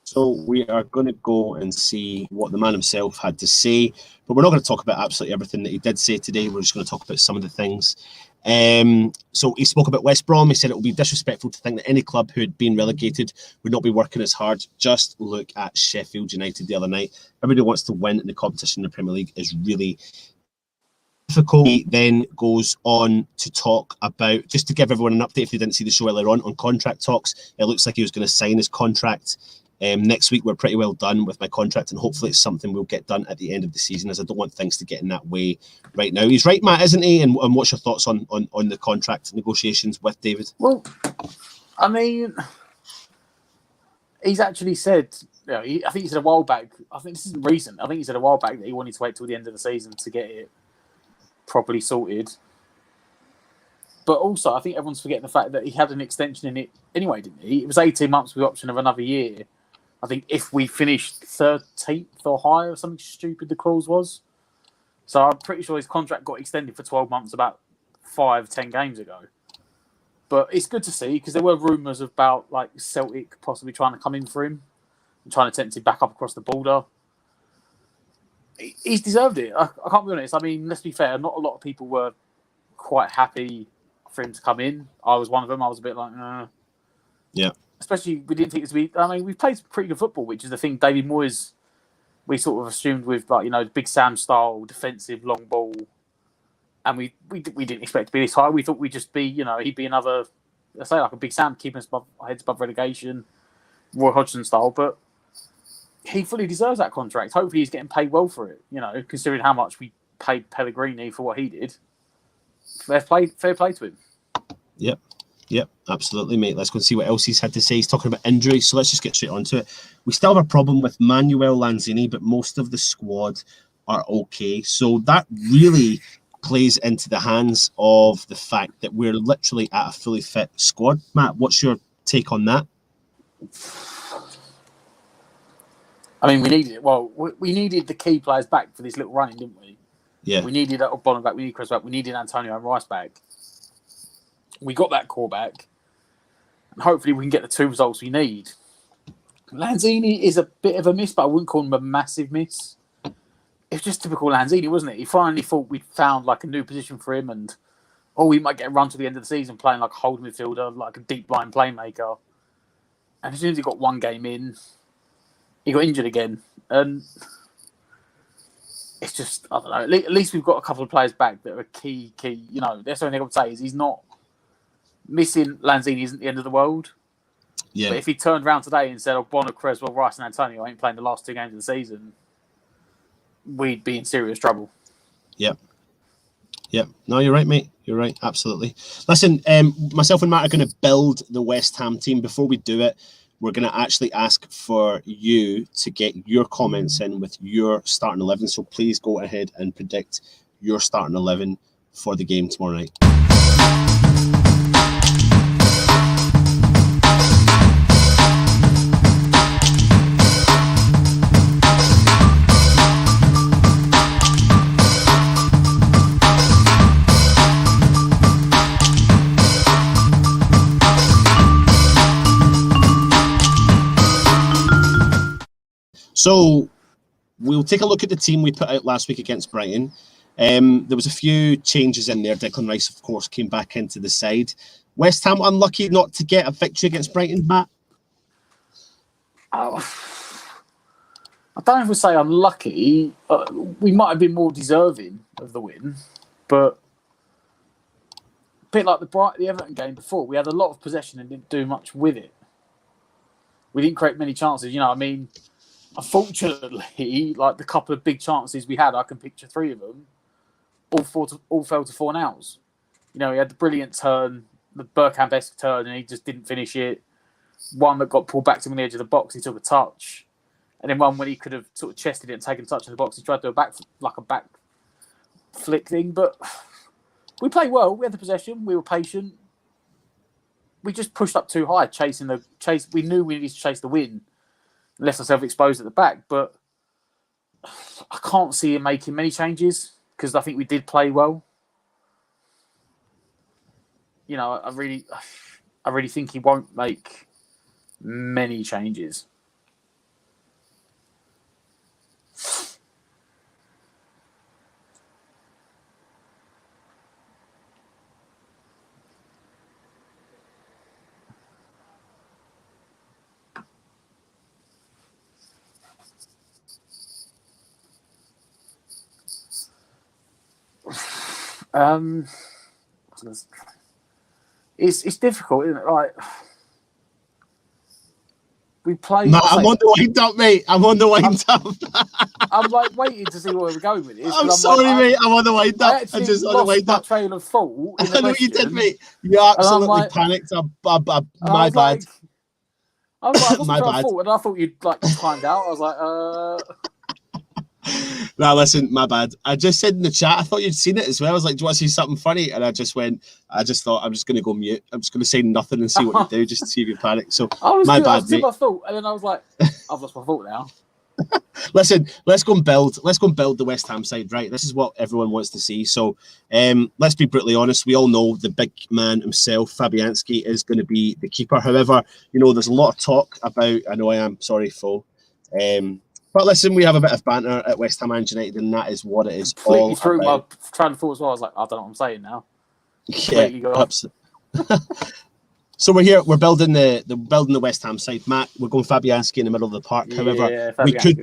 So we are going to go and see what the man himself had to say, but we're not going to talk about absolutely everything that he did say today. We're just going to talk about some of the things. So he spoke about West Brom. He said it would be disrespectful to think that any club who had been relegated would not be working as hard. Just look at Sheffield United the other night. Everybody wants to win, and the competition in the Premier League is really difficult. He then goes on to talk about, just to give everyone an update if they didn't see the show earlier on contract talks. It looks like he was going to sign his contract. Next week, we're pretty well done with my contract, and hopefully it's something we'll get done at the end of the season, as I don't want things to get in that way right now. He's right, Matt, isn't he? And what's your thoughts on the contract negotiations with David? Well, I mean, he's actually said, I think he said a while back, I think this isn't recent, I think he said a while back that he wanted to wait till the end of the season to get it properly sorted. But also, I think everyone's forgetting the fact that he had an extension in it anyway, didn't he? It was 18 months with the option of another year. I think if we finished 13th or higher, or something stupid the clause was. So I'm pretty sure his contract got extended for 12 months about 5-10 games ago. But it's good to see because there were rumours about like Celtic possibly trying to come in for him and trying to tempt him back up across the border. He's deserved it. I can't be honest. I mean, let's be fair. Not a lot of people were quite happy for him to come in. I was one of them. I was a bit like, yeah. Especially, we didn't think it was be. I mean, we played pretty good football, which is the thing. David Moyes, we sort of assumed with like Big Sam style defensive long ball, and we didn't expect to be this high. We thought we'd just be he'd be another, let's say like a Big Sam keeping us heads above relegation, Roy Hodgson style. But he fully deserves that contract. Hopefully, he's getting paid well for it. Considering how much we paid Pellegrini for what he did. Fair play to him. Yep, absolutely, mate. Let's go and see what else he's had to say. He's talking about injuries, so let's just get straight onto it. We still have a problem with Manuel Lanzini, but most of the squad are okay. So that really plays into the hands of the fact that we're literally at a fully fit squad. Matt, what's your take on that? I mean, we needed the key players back for this little running, didn't we? Yeah. We needed Bond back. We needed Chris back. We needed Antonio and Rice back. We got that core back. And hopefully we can get the 2 results we need. Lanzini is a bit of a miss, but I wouldn't call him a massive miss. It's just typical Lanzini, wasn't it? He finally thought we'd found like a new position for him and we might get a run to the end of the season playing like a holding midfielder, like a deep line playmaker. And as soon as he got one game in, he got injured again. And it's just, I don't know. At least we've got a couple of players back that are key. That's the only thing I would say is he's not missing. Lanzini isn't the end of the world. Yeah. But if he turned around today and said, Bonner, Creswell, Rice and Antonio ain't playing the last 2 games of the season, we'd be in serious trouble. Yep. No, you're right, mate. You're right. Absolutely. Listen, myself and Matt are going to build the West Ham team. Before we do it, we're going to actually ask for you to get your comments in with your starting 11. So please go ahead and predict your starting 11 for the game tomorrow night. So we'll take a look at the team we put out last week against Brighton. There was a few changes in there. Declan Rice, of course, came back into the side. West Ham unlucky not to get a victory against Brighton, Matt? I don't know if we say unlucky. We might have been more deserving of the win, but a bit like the Everton game before, we had a lot of possession and didn't do much with it. We didn't create many chances. Unfortunately, like the couple of big chances we had, I can picture 3 of them, all fell to 4-0s. He had the brilliant turn, the Bergkamp-esque turn, and he just didn't finish it. One that got pulled back to him on the edge of the box, he took a touch. And then one when he could have sort of chested it and taken a touch in the box, he tried to do a back flick thing. But we played well. We had the possession. We were patient. We just pushed up too high, chasing. We knew we needed to chase the win. Left ourselves exposed at the back, but I can't see him making many changes because I think we did play well. I really think he won't make many changes. It's difficult, isn't it? Like we play. Matt, I'm on the wind up, mate. I'm on the wind up. I'm like waiting to see where we're going with this. I'm sorry, mate. I'm on the wind up. I just on the wind up. Trail of thought. I know you did, mate. You absolutely panicked. My bad. I was like, my bad. And I thought you'd like timed out. I was like, Nah, listen, my bad. I just said in the chat, I thought you'd seen it as well. I was like, do you want to see something funny? And I just thought, I'm just going to go mute. I'm just going to say nothing and see what you do, just to see if you panic. So, my bad, mate. I thought, and then I was like, I've lost my thought now. Listen, let's go and build the West Ham side, right? This is what everyone wants to see. So, let's be brutally honest. We all know the big man himself, Fabianski, is going to be the keeper. However, there's a lot of talk about, I know I am, sorry, Fo. But listen, we have a bit of banter at West Ham and United, and that is what it is all through about. my train of thought as well. I was like, I don't know what I'm saying now. Yeah, so we're here. We're building the West Ham side. Matt, we're going Fabianski in the middle of the park. However, we could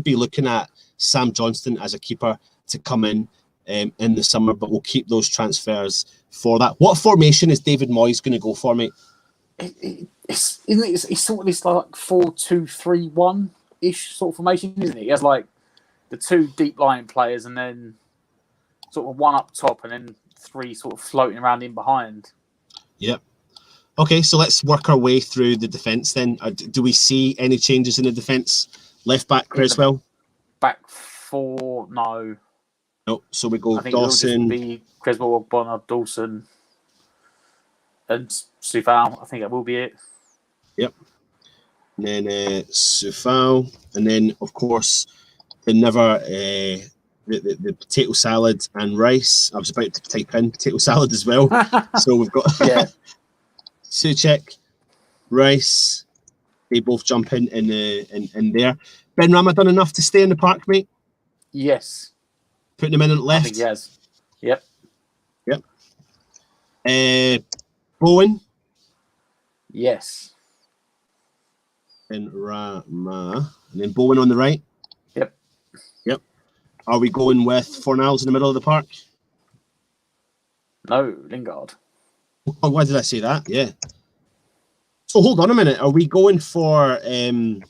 be looking at Sam Johnston as a keeper to come in the summer, but we'll keep those transfers for that. What formation is David Moyes going to go for, mate? It's sort of this like 4-2-3-1 ish sort of formation, isn't it? He has like the two deep lying players and then sort of one up top and then three sort of floating around in behind. Yep. Okay, so let's work our way through the defence then. Do we see any changes in the defence? Left back, Creswell? Back four, no. No, so we go I think Dawson. It'll just be Creswell, Bonner, Dawson, and Sufal. I think that will be it. Yep. And then Sufal. And then, of course, the potato salad and rice. I was about to type in potato salad as well. So we've got Souček, Rice. They both jump in there. Ben Rama done enough to stay in the park, mate? Yes. Putting him in at left? I think he has. Yep. Bowen? Yes. And Rama. And then Bowen on the right? Yep. Are we going with Fornals in the middle of the park? No, Lingard. Oh, why did I say that? Yeah. So hold on a minute. Are we going for no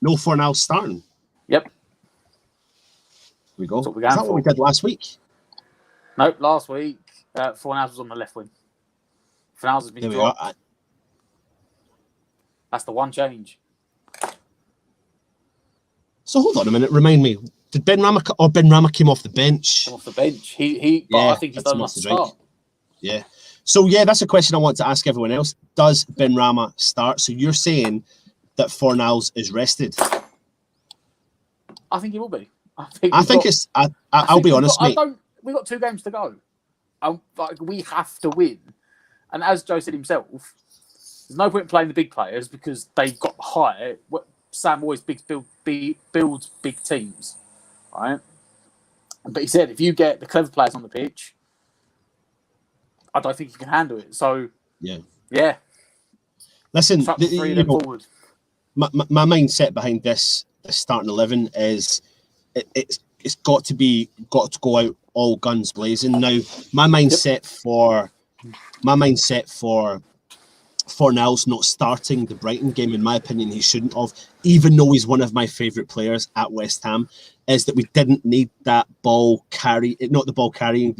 Fornals starting? Yep. Here we go. Is what that what we did last week? Nope, last week Fornals was on the left wing. Fornals has been dropped. That's the one change. So hold on a minute. Remind me. Did Ben Rama? Oh, Ben Rama came off the bench. Came off the bench. But I think he's done enough to start. Yeah. So that's a question I want to ask everyone else. Does Ben Rama start? So you're saying that Fornals is rested? I think he will be. I'll be honest, mate. We've got 2 games to go. We have to win. And as Joe said himself, there's no point in playing the big players because they've got higher. Sam always builds big teams, right? But he said if you get the clever players on the pitch, I don't think you can handle it. So yeah. Listen, forward. My mindset behind this starting 11 is it's got to go out all guns blazing. Now my mindset for Fornals not starting the Brighton game, in my opinion, he shouldn't have, even though he's one of my favourite players at West Ham, is that we didn't need that ball carry, not the ball carrying,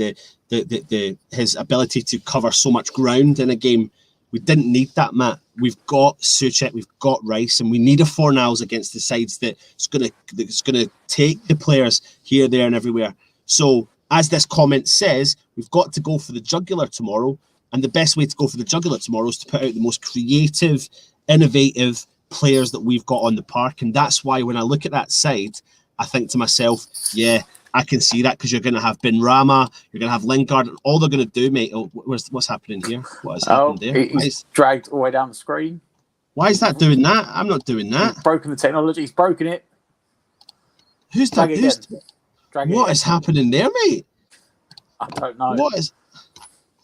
his ability to cover so much ground in a game. We didn't need that, Matt. We've got Souček, we've got Rice, and we need a Fornals against the sides that's gonna take the players here, there, and everywhere. So, as this comment says, we've got to go for the jugular tomorrow. And the best way to go for the jugular tomorrow is to put out the most creative, innovative players that we've got on the park. And that's why when I look at that side, I think to myself, yeah, I can see that because you're going to have Ben Rama, you're going to have Lingard, and all they're going to do, mate, what's happening here? What has happened there? He's dragged all the way down the screen. Why is that doing that? I'm not doing that. He's broken the technology. He's broken it. Who's that? What is happening there, mate? I don't know. What is...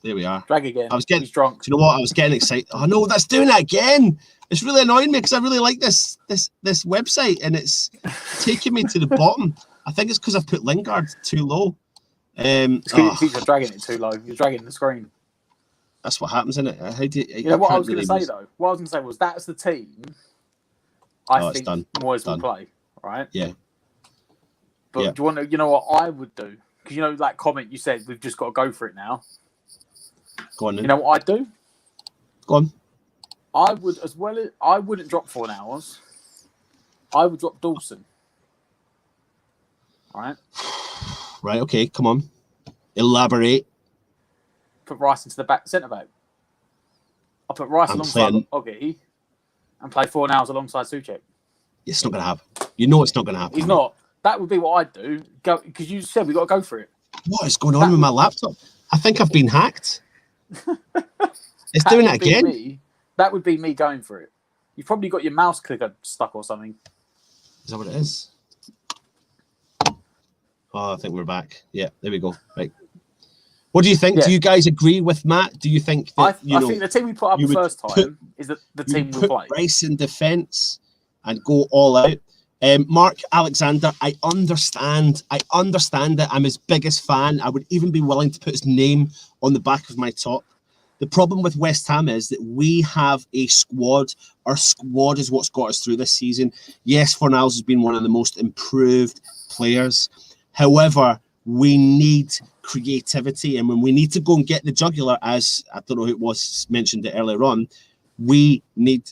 There we are. Drag again. He's drunk. Do you know what? I was getting excited. Oh no, that's doing it again. It's really annoying me because I really like this website and it's taking me to the bottom. I think it's because I've put Lingard too low. It's because you're dragging it too low. You're dragging the screen. That's what happens, isn't it? What I was going to say though? What I was going to say was that's the team. I think Moyes will play, right? Yeah. But do you want to? You know what I would do? Because that comment you said, we've just got to go for it now. Go on then. You know what I'd do? Go on. I would, I wouldn't drop Fornals. I would drop Dawson. right? Right, okay, come on. Elaborate. Put Rice into the back centre back. I'll put Rice alongside Oggy and play Fornals alongside Souček. It's not going to happen. You know it's not going to happen. He's not. That would be what I'd do. Because you said we've got to go for it. What is going on with my laptop? I think I've been hacked. It's doing it again. That would be me going for it. You've probably got your mouse clicker stuck or something. Is that what it is? Oh, I think we're back. Yeah, there we go. Right. What do you think? Yeah. Do you guys agree with Matt? Do you think that, I think the team we put up the first time is the team we'll play? Rice in defence and go all out. Mark Alexander, I understand that. I'm his biggest fan. I would even be willing to put his name on the back of my top. The problem with West Ham is that we have a squad. Our squad is what's got us through this season. Yes, Fornals has been one of the most improved players. However, we need creativity. And when we need to go and get the jugular, as I don't know who it was mentioned it earlier on, we need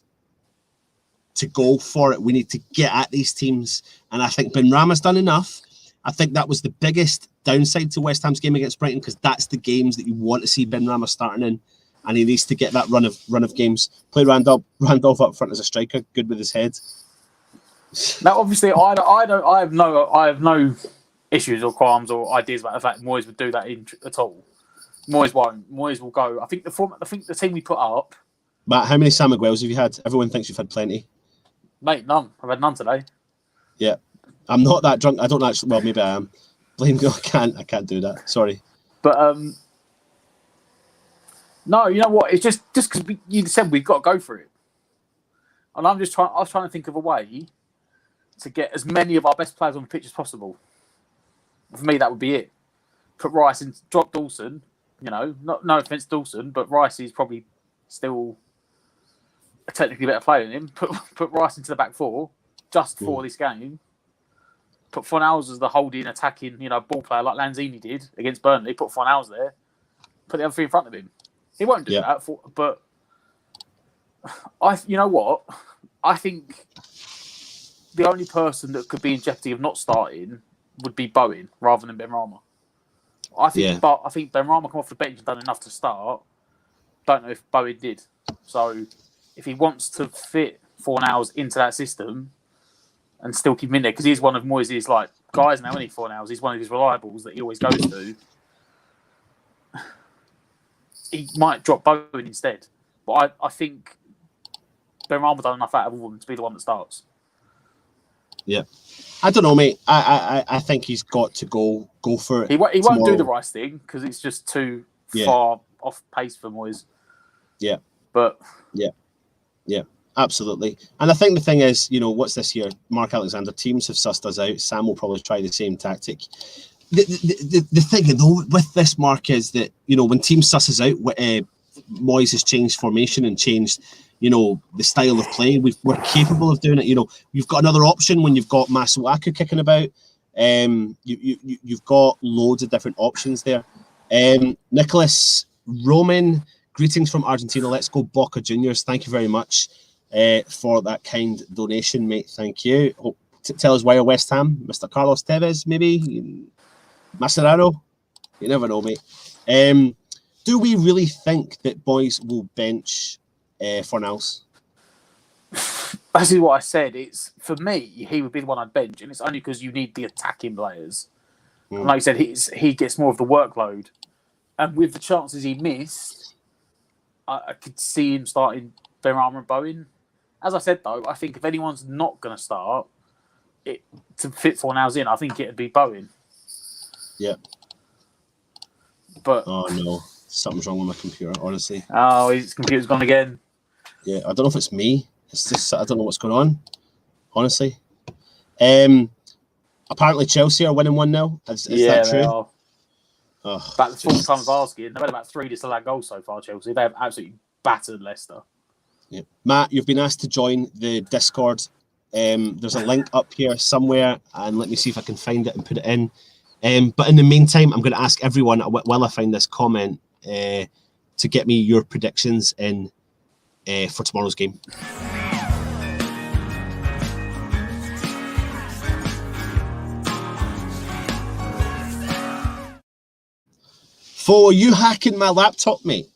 to go for it. We need to get at these teams. And I think Benrahma's done enough. I think that was the biggest downside to West Ham's game against Brighton, because that's the games that you want to see Benrahma starting in, and he needs to get that run of games. Play Randolph up front as a striker, good with his head. Now, obviously, I have no issues or qualms or ideas about the fact Moyes would do that at all. Moyes won't. Moyes will go. I think the team we put up. Matt, how many Sam Miguels have you had? Everyone thinks you've had plenty. Mate, none. I've had none today. Yeah. I'm not that drunk. I don't actually. Well, maybe I am. Blame me. I can't do that. Sorry. But no, you know what? It's just because you said we've got to go for it, and I was trying to think of a way to get as many of our best players on the pitch as possible. For me, that would be it. Put Rice in, drop Dawson. You know, no offense, Dawson, but Rice is probably still a technically better player than him. Put Rice into the back four just for this game. Put Fornals as the holding, attacking, ball player like Lanzini did against Burnley. Put Fornals there. Put the other three in front of him. He won't do that. But you know what? I think the only person that could be in jeopardy of not starting would be Bowen rather than Benrahma. I think Benrahma come off the bench and done enough to start. Don't know if Bowen did. So if he wants to fit Fornals into that system and still keep him in there, because he's one of Moyes' guys now, isn't he, Fornals? He's one of his reliables that he always goes to. He might drop Bowen instead. But I think Benrahma done enough out of all of them to be the one that starts. Yeah. I don't know, mate. I think he's got to go for it. He won't do the Rice thing because it's just too far off pace for Moyes. Yeah. But yeah, absolutely. And I think the thing is, what's this year? Mark Alexander, teams have sussed us out. Sam will probably try the same tactic. The thing though with this, Mark, is that when teams suss us out, Moyes has changed formation and changed the style of play. We're capable of doing it. You've got another option when you've got Masuaku kicking about. You've got loads of different options there. Nicholas Roman, greetings from Argentina. Let's go Boca Juniors. Thank you very much for that kind donation, mate. Thank you. Tell us why you're West Ham. Mr. Carlos Tevez, maybe? Mascherano? You never know, mate. Do we really think that boys will bench Fornals? This is what I said. It's for me, he would be the one I'd bench, and it's only because you need the attacking players. And like you said, he gets more of the workload, and with the chances he missed, I could see him starting Benrahma and Bowen. As I said though, I think if anyone's not going to start it to fit Fornals in, I think it'd be Bowen. Yeah. But oh no, something's wrong with my computer. Honestly. Oh, his computer's gone again. Yeah, I don't know if it's me. It's just I don't know what's going on. Honestly. Apparently Chelsea are winning 1-0. Is that true? They are. Oh, about the full time of asking. They've had about 3 disallowed goals so far, Chelsea. They have absolutely battered Leicester. Yeah. Matt, you've been asked to join the Discord. There's a link up here somewhere, and let me see if I can find it and put it in. But in the meantime, I'm going to ask everyone while I find this comment to get me your predictions in for tomorrow's game. Fo, are you hacking my laptop, mate?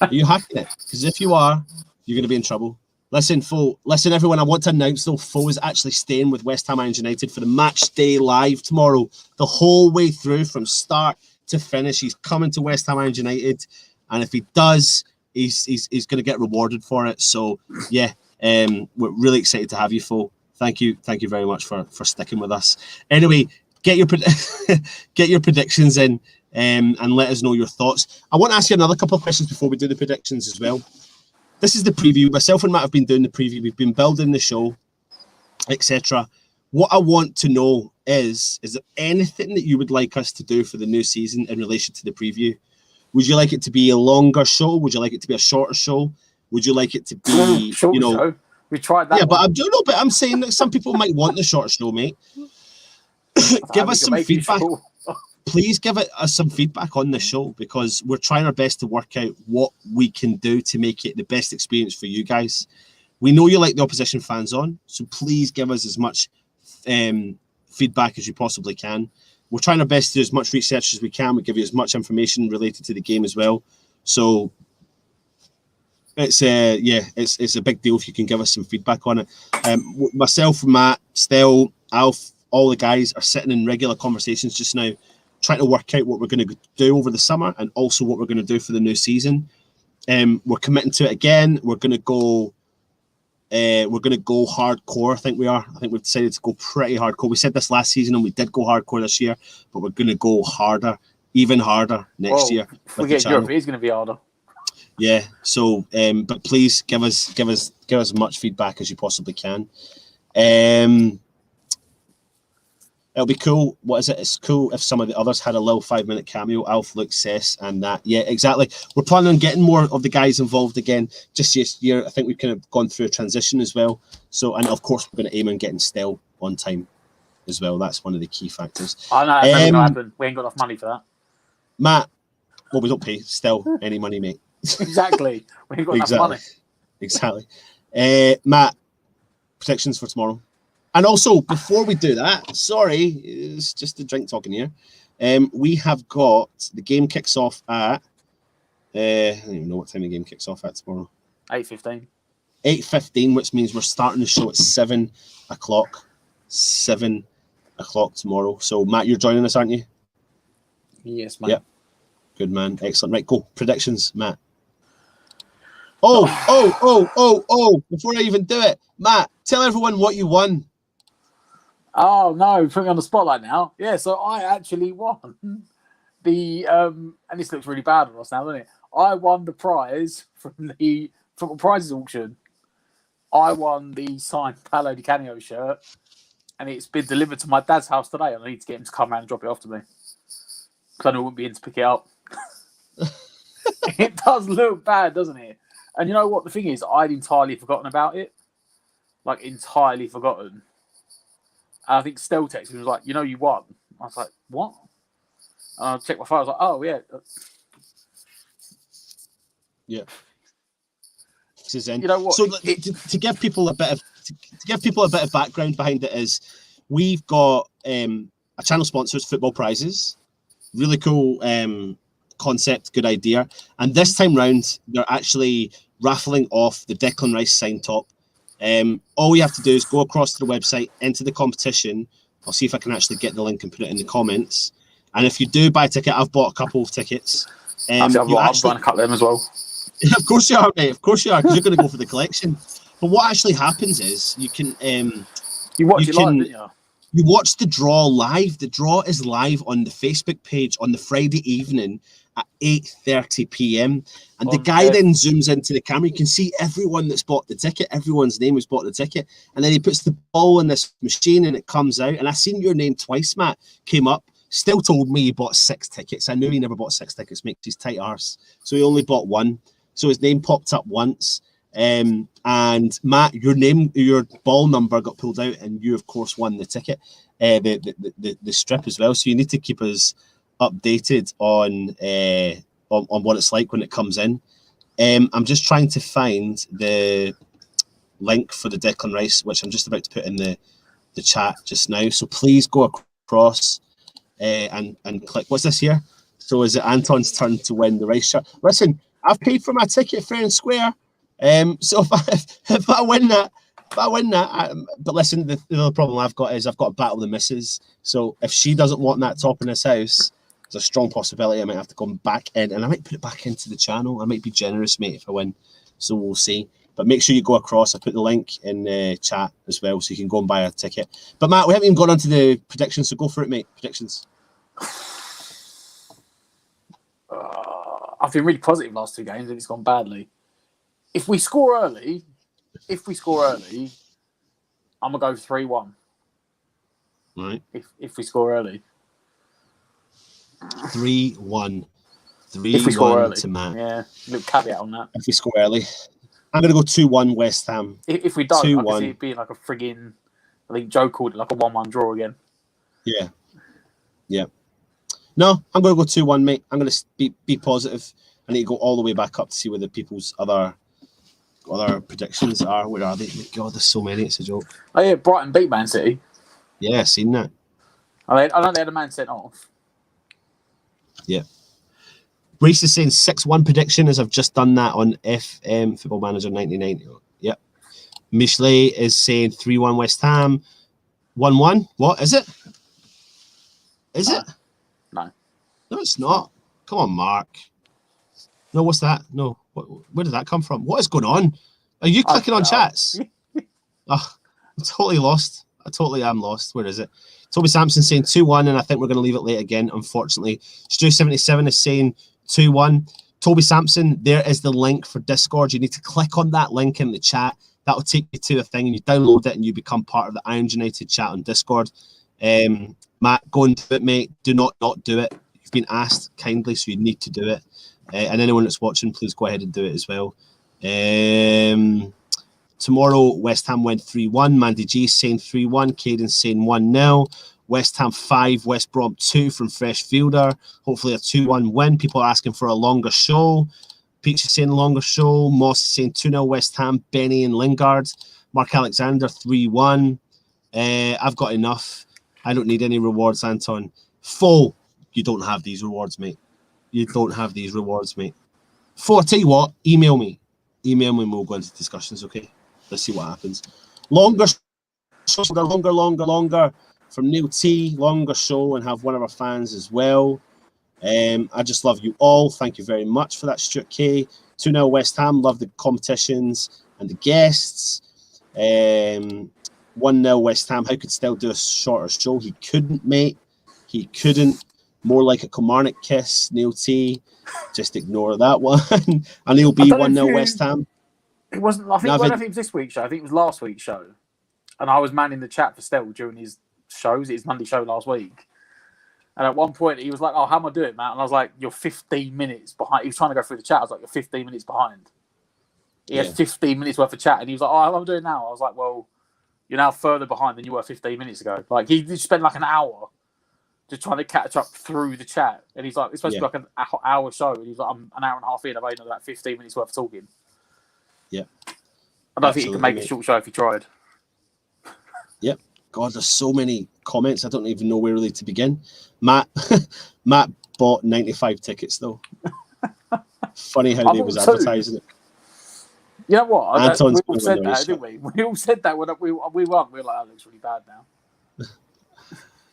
Are you hacking it? Because if you are, you're going to be in trouble. Listen, Fo. Listen, everyone. I want to announce, though, Fo is actually staying with West Ham United for the match day live tomorrow. The whole way through, from start to finish, he's coming to West Ham United, and if he does, he's going to get rewarded for it. So, yeah, we're really excited to have you, Fo. Thank you very much for sticking with us. Anyway, get your predictions in. And let us know your thoughts. I want to ask you another couple of questions before we do the predictions as well. This is the preview. Myself and Matt have been doing the preview. We've been building the show, etc. What I want to know is there anything that you would like us to do for the new season in relation to the preview? Would you like it to be a longer show? Would you like it to be a shorter show? Would you like it to be, show? We tried that. Yeah, but I'm saying that some people might want the short show, mate. Give us some feedback. Please give us some feedback on the show, because we're trying our best to work out what we can do to make it the best experience for you guys. We know you like the opposition fans on, so please give us as much feedback as you possibly can. We're trying our best to do as much research as we can. We give you as much information related to the game as well. So it's a big deal if you can give us some feedback on it. Myself, Matt, Stel, Alf, all the guys are sitting in regular conversations just now, trying to work out what we're going to do over the summer and also what we're going to do for the new season. We're committing to it again. We're going to go hardcore. I think we've decided to go pretty hardcore. We said this last season and we did go hardcore this year, but we're going to go harder, even harder next year. We get Europe, it's going to be harder. Yeah. So, but please give us as much feedback as you possibly can. It'll be cool. What is it? It's cool if some of the others had a little 5-minute cameo. Alf, Luke, Cess, and that. Yeah, exactly. We're planning on getting more of the guys involved again. Just this year, I think we've kind of gone through a transition as well. So, and of course, we're going to aim on getting Stel on time as well. That's one of the key factors. I know that's never going to happen. We ain't got enough money for that. Matt, well, we don't pay Stel any money, mate. Exactly. We ain't got enough money. Exactly. Matt, predictions for tomorrow. And also, before we do that, sorry, it's just the drink talking here. We have got the game kicks off at I don't even know what time the game kicks off at tomorrow. 8:15. 8:15, which means we're starting the show at 7 o'clock. 7 o'clock tomorrow. So Matt, you're joining us, aren't you? Yes, man. Yep. Good man. Excellent. Right, go. Predictions, Matt. Oh, before I even do it, Matt, tell everyone what you won. Oh no, put me on the spotlight now. Yeah, so I actually won the and this looks really bad on us now, doesn't it? I won the prize from the football prizes auction. I won the signed Paolo Di Canio shirt, and it's been delivered to my dad's house today. I need to get him to come around and drop it off to me, because I know I wouldn't be in to pick it up. It does look bad, doesn't it? And you know what? The thing is, I'd entirely forgotten about it. Like, entirely forgotten. And I think Stel texted me, was like, you won. I was like, what? And I checked my phone. I was like, oh, yeah. Yeah. This is in. You know what? So to give people a bit of background behind it is, we've got a channel sponsors, Football Prizes. Really cool concept, good idea. And this time round, they're actually raffling off the Declan Rice sign top. All you have to do is go across to the website, enter the competition. I'll see if I can actually get the link and put it in the comments. And if you do buy a ticket, I've bought a couple of tickets. I've bought a couple of them as well. Of course you are, mate. Of course you are, because you're going to go for the collection. But what actually happens is you can you watch it live, didn't you? You watch the draw live. The draw is live on the Facebook page on the Friday evening at 8:30 p.m. And the guy then zooms into the camera. You can see everyone that's bought the ticket. Everyone's name has bought the ticket. And then he puts the ball in this machine and it comes out. And I've seen your name twice, Matt, came up. Still told me he bought 6 tickets. I knew he never bought 6 tickets. Makes his tight arse. So he only bought 1. So his name popped up once. And Matt, your ball number got pulled out, and you of course won the ticket, the strip as well. So you need to keep us updated on what it's like when it comes in. I'm just trying to find the link for the Declan Rice, which I'm just about to put in the chat just now. So please go across and click. What's this here? So is it Anton's turn to win the race shirt? Listen, I've paid for my ticket fair and square. So if I win that, but listen, the other problem I've got is I've got to battle the missus. So if she doesn't want that top in this house, there's a strong possibility I might have to come back in, and I might put it back into the channel. I might be generous, mate, if I win. So we'll see. But make sure you go across. I put the link in the chat as well, so you can go and buy a ticket. But Matt, we haven't even gone on to the predictions, so go for it, mate. Predictions. I've been really positive last two games, and it's gone badly. If we score early, I'm gonna go 3-1. Right. If we score early. 3-1. If we score early. To Matt. Yeah, little caveat on that. If we score early. I'm going to go 2-1 West Ham. If we don't, 2-1. I can see it being like a frigging... I think Joe called it like a 1-1 draw again. Yeah. Yeah. No, I'm going to go 2-1, mate. I'm going to be positive. I need to go all the way back up to see where the people's other predictions are. Where are they? God, there's so many. It's a joke. Oh, yeah, Brighton beat Man City. Yeah, I've seen that. I know they had a man sent off. Yeah. Reese is saying 6-1 prediction, as I've just done that on FM Football Manager 1990. Yep. Michelet is saying 3-1 West Ham. 1-1. What is it? Is it? No. No, it's not. Come on, Mark. No, what's that? No. Where did that come from? What is going on? Are you clicking on chats? Oh, I'm totally lost. I totally am lost. Where is it? Toby Sampson saying 2-1, and I think we're going to leave it late again, unfortunately. Stu77 is saying 2-1. Toby Sampson, there is the link for Discord. You need to click on that link in the chat. That will take you to a thing, and you download it, and you become part of the Irons United chat on Discord. Matt, go and do it, mate. Do not do it. You've been asked kindly, so you need to do it. And anyone that's watching, please go ahead and do it as well. Tomorrow, West Ham went 3-1. Mandy G saying 3-1. Caden saying 1-0. West Ham 5, West Brom 2 from Fresh Fielder. Hopefully a 2-1 win. People are asking for a longer show. Peach is saying longer show. Moss is saying 2-0 West Ham. Benny and Lingard. Mark Alexander 3-1. I've got enough. I don't need any rewards, Anton. Full. You don't have these rewards, mate. You don't have these rewards, mate. I'll tell you what, email me. Email me and we'll go into discussions, okay? Let's see what happens. Longer from Neil T. Longer show, and have one of our fans as well. I just love you all. Thank you very much for that, Stuart K. 2-0 West Ham. Love the competitions and the guests. 1-0 West Ham. How could still do a shorter show? He couldn't, mate. He couldn't. More like a Kilmarnock kiss, Neil T. Just ignore that one. And he'll be 1-0 West Ham. It wasn't. I don't think it was this week's show. I think it was last week's show. And I was manning the chat for Stell during his shows, his Monday show last week. And at one point, he was like, "Oh, how am I doing, Matt?" And I was like, "You're 15 minutes behind." He was trying to go through the chat. I was like, "You're 15 minutes behind." He had 15 minutes worth of chat, and he was like, "Oh, how am I doing now?" I was like, "Well, you're now further behind than you were 15 minutes ago." Like he did spend like an hour just trying to catch up through the chat, and he's like, "It's supposed to be like an hour show," and he's like, "I'm an hour and a half in. I've only done like 15 minutes worth of talking." Yeah. I don't think he could make a short show if he tried. Yep. God, there's so many comments. I don't even know where really to begin. Matt bought 95 tickets though. Funny how they was advertising it. You know what? We all said that, shot. didn't we? We all said that when we won. We were like, "That looks really bad now."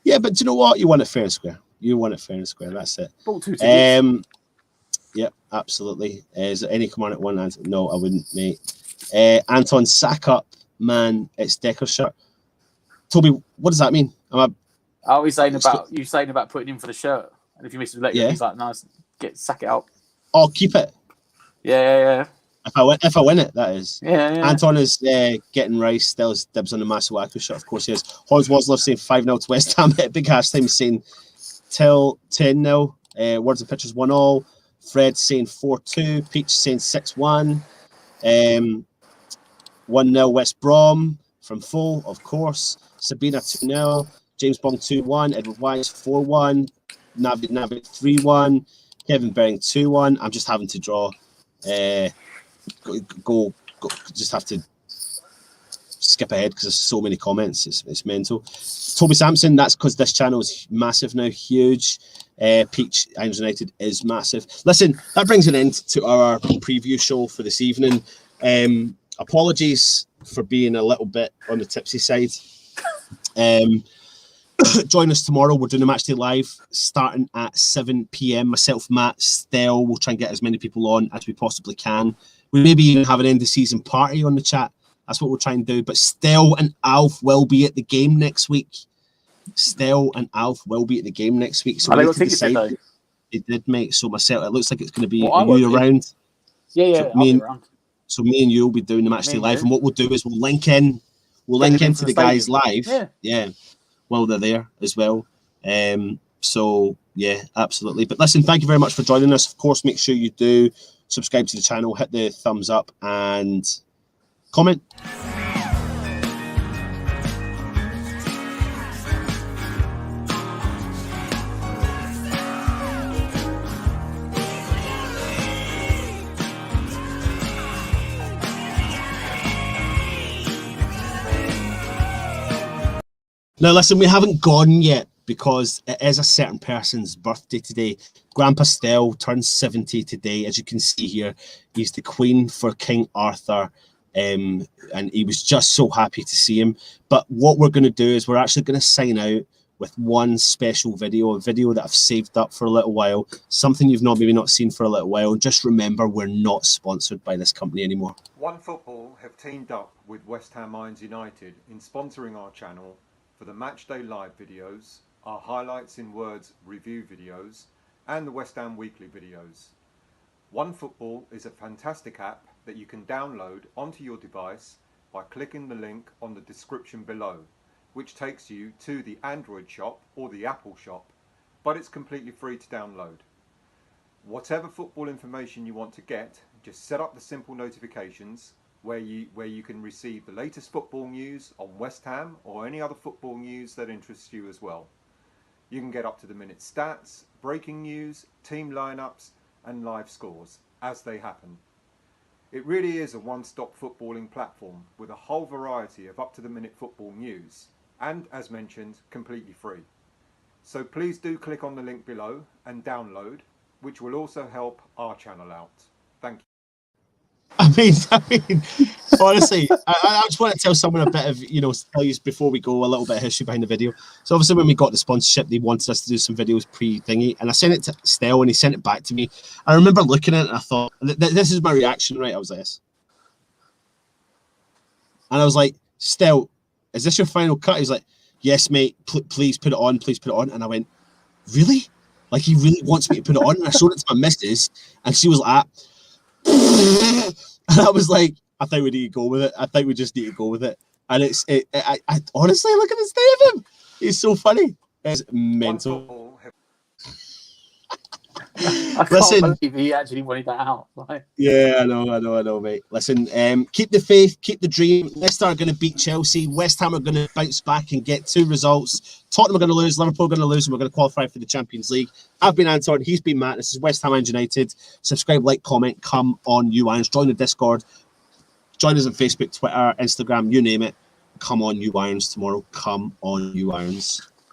Yeah, but do you know what? You won it fair and square. You won it fair and square. That's it. Bought 2 tickets. Yep, absolutely. Is there any Kilmarnock one? No, I wouldn't, mate. Anton, sack up, man. It's Decker's shirt. Toby, what does that mean? He's saying about putting in for the shirt, and if you miss it, he's like, "Nice, sack it up." Oh, keep it. Yeah. If I win it, that is. Yeah. Anton is getting rice. Still has dibs on the Masuaku shirt. Of course he is. Horns Wasler saying 5-0 to West Ham. Big hashtag saying till 10-0. Words and Pictures 1-all. Fred saying 4-2. Peach saying 6-1. 1-0 West Brom from Full, of course. Sabina 2-0. James Bong 2-1. Edward Wise 4-1. Navi 3-1. Kevin Bering 2-1. I'm just having to draw. Go. Just have to skip ahead because there's so many comments. It's mental. Toby Sampson, that's because this channel is massive now, huge. Peach Irons United is massive. Listen, that brings an end to our preview show for this evening. Apologies for being a little bit on the tipsy side. Join us tomorrow. We're doing a match day live starting at 7 p.m. Myself, Matt, Stell, we'll try and get as many people on as we possibly can. We maybe even have an end of season party on the chat. That's what we'll try and do. But Stell and Alf will be at the game next week. So they got tickets in, though? They did, mate. So myself, it looks like it's going to be Well, are you around? Yeah, So I'll be around. So me and you will be doing the match day live, and what we'll do is we'll link into the guys live. Yeah, while they're there as well. So yeah, absolutely. But listen, thank you very much for joining us. Of course, make sure you do subscribe to the channel, hit the thumbs up, and comment. Now, listen, we haven't gone yet because it is a certain person's birthday today. Grandpa Stell turns 70 today. As you can see here, he's the Queen for King Arthur, and he was just so happy to see him. But what we're going to do is we're actually going to sign out with one special video, a video that I've saved up for a little while, something you've maybe not seen for a little while. And just remember, we're not sponsored by this company anymore. OneFootball have teamed up with West Ham Irons United in sponsoring our channel for the Matchday Live videos, our Highlights in Words review videos, and the West Ham Weekly videos. OneFootball is a fantastic app that you can download onto your device by clicking the link on the description below, which takes you to the Android shop or the Apple shop, but it's completely free to download. Whatever football information you want to get, just set up the simple notifications where you can receive the latest football news on West Ham or any other football news that interests you as well. You can get up to the minute stats, breaking news, team lineups and live scores as they happen. It really is a one-stop footballing platform with a whole variety of up-to-the-minute football news and, as mentioned, completely free. So please do click on the link below and download, which will also help our channel out. Thank you. I mean, honestly, I just want to tell someone a bit of, tell you before we go a little bit of history behind the video. So obviously when we got the sponsorship, they wanted us to do some videos pre-thingy, and I sent it to Stell and he sent it back to me. I remember looking at it and I thought, this is my reaction, right? I was like this. And I was like, Stell, is this your final cut? He's like, yes, mate, please put it on, please put it on. And I went, really? Like, he really wants me to put it on? And I showed it to my missus and she was like, and I was like, I think we need to go with it. I think we just need to go with it. And I honestly, look at the state of him. He's so funny. It's mental. I can't believe he actually wanted that out. Like. Yeah, I know, mate. Listen, keep the faith, keep the dream. Leicester are going to beat Chelsea. West Ham are going to bounce back and get 2 results. Tottenham are going to lose. Liverpool are going to lose, and we're going to qualify for the Champions League. I've been Anton. He's been Matt. This is West Ham United. Subscribe, like, comment. Come on, you Irons. Join the Discord. Join us on Facebook, Twitter, Instagram. You name it. Come on, you Irons tomorrow. Come on, you Irons.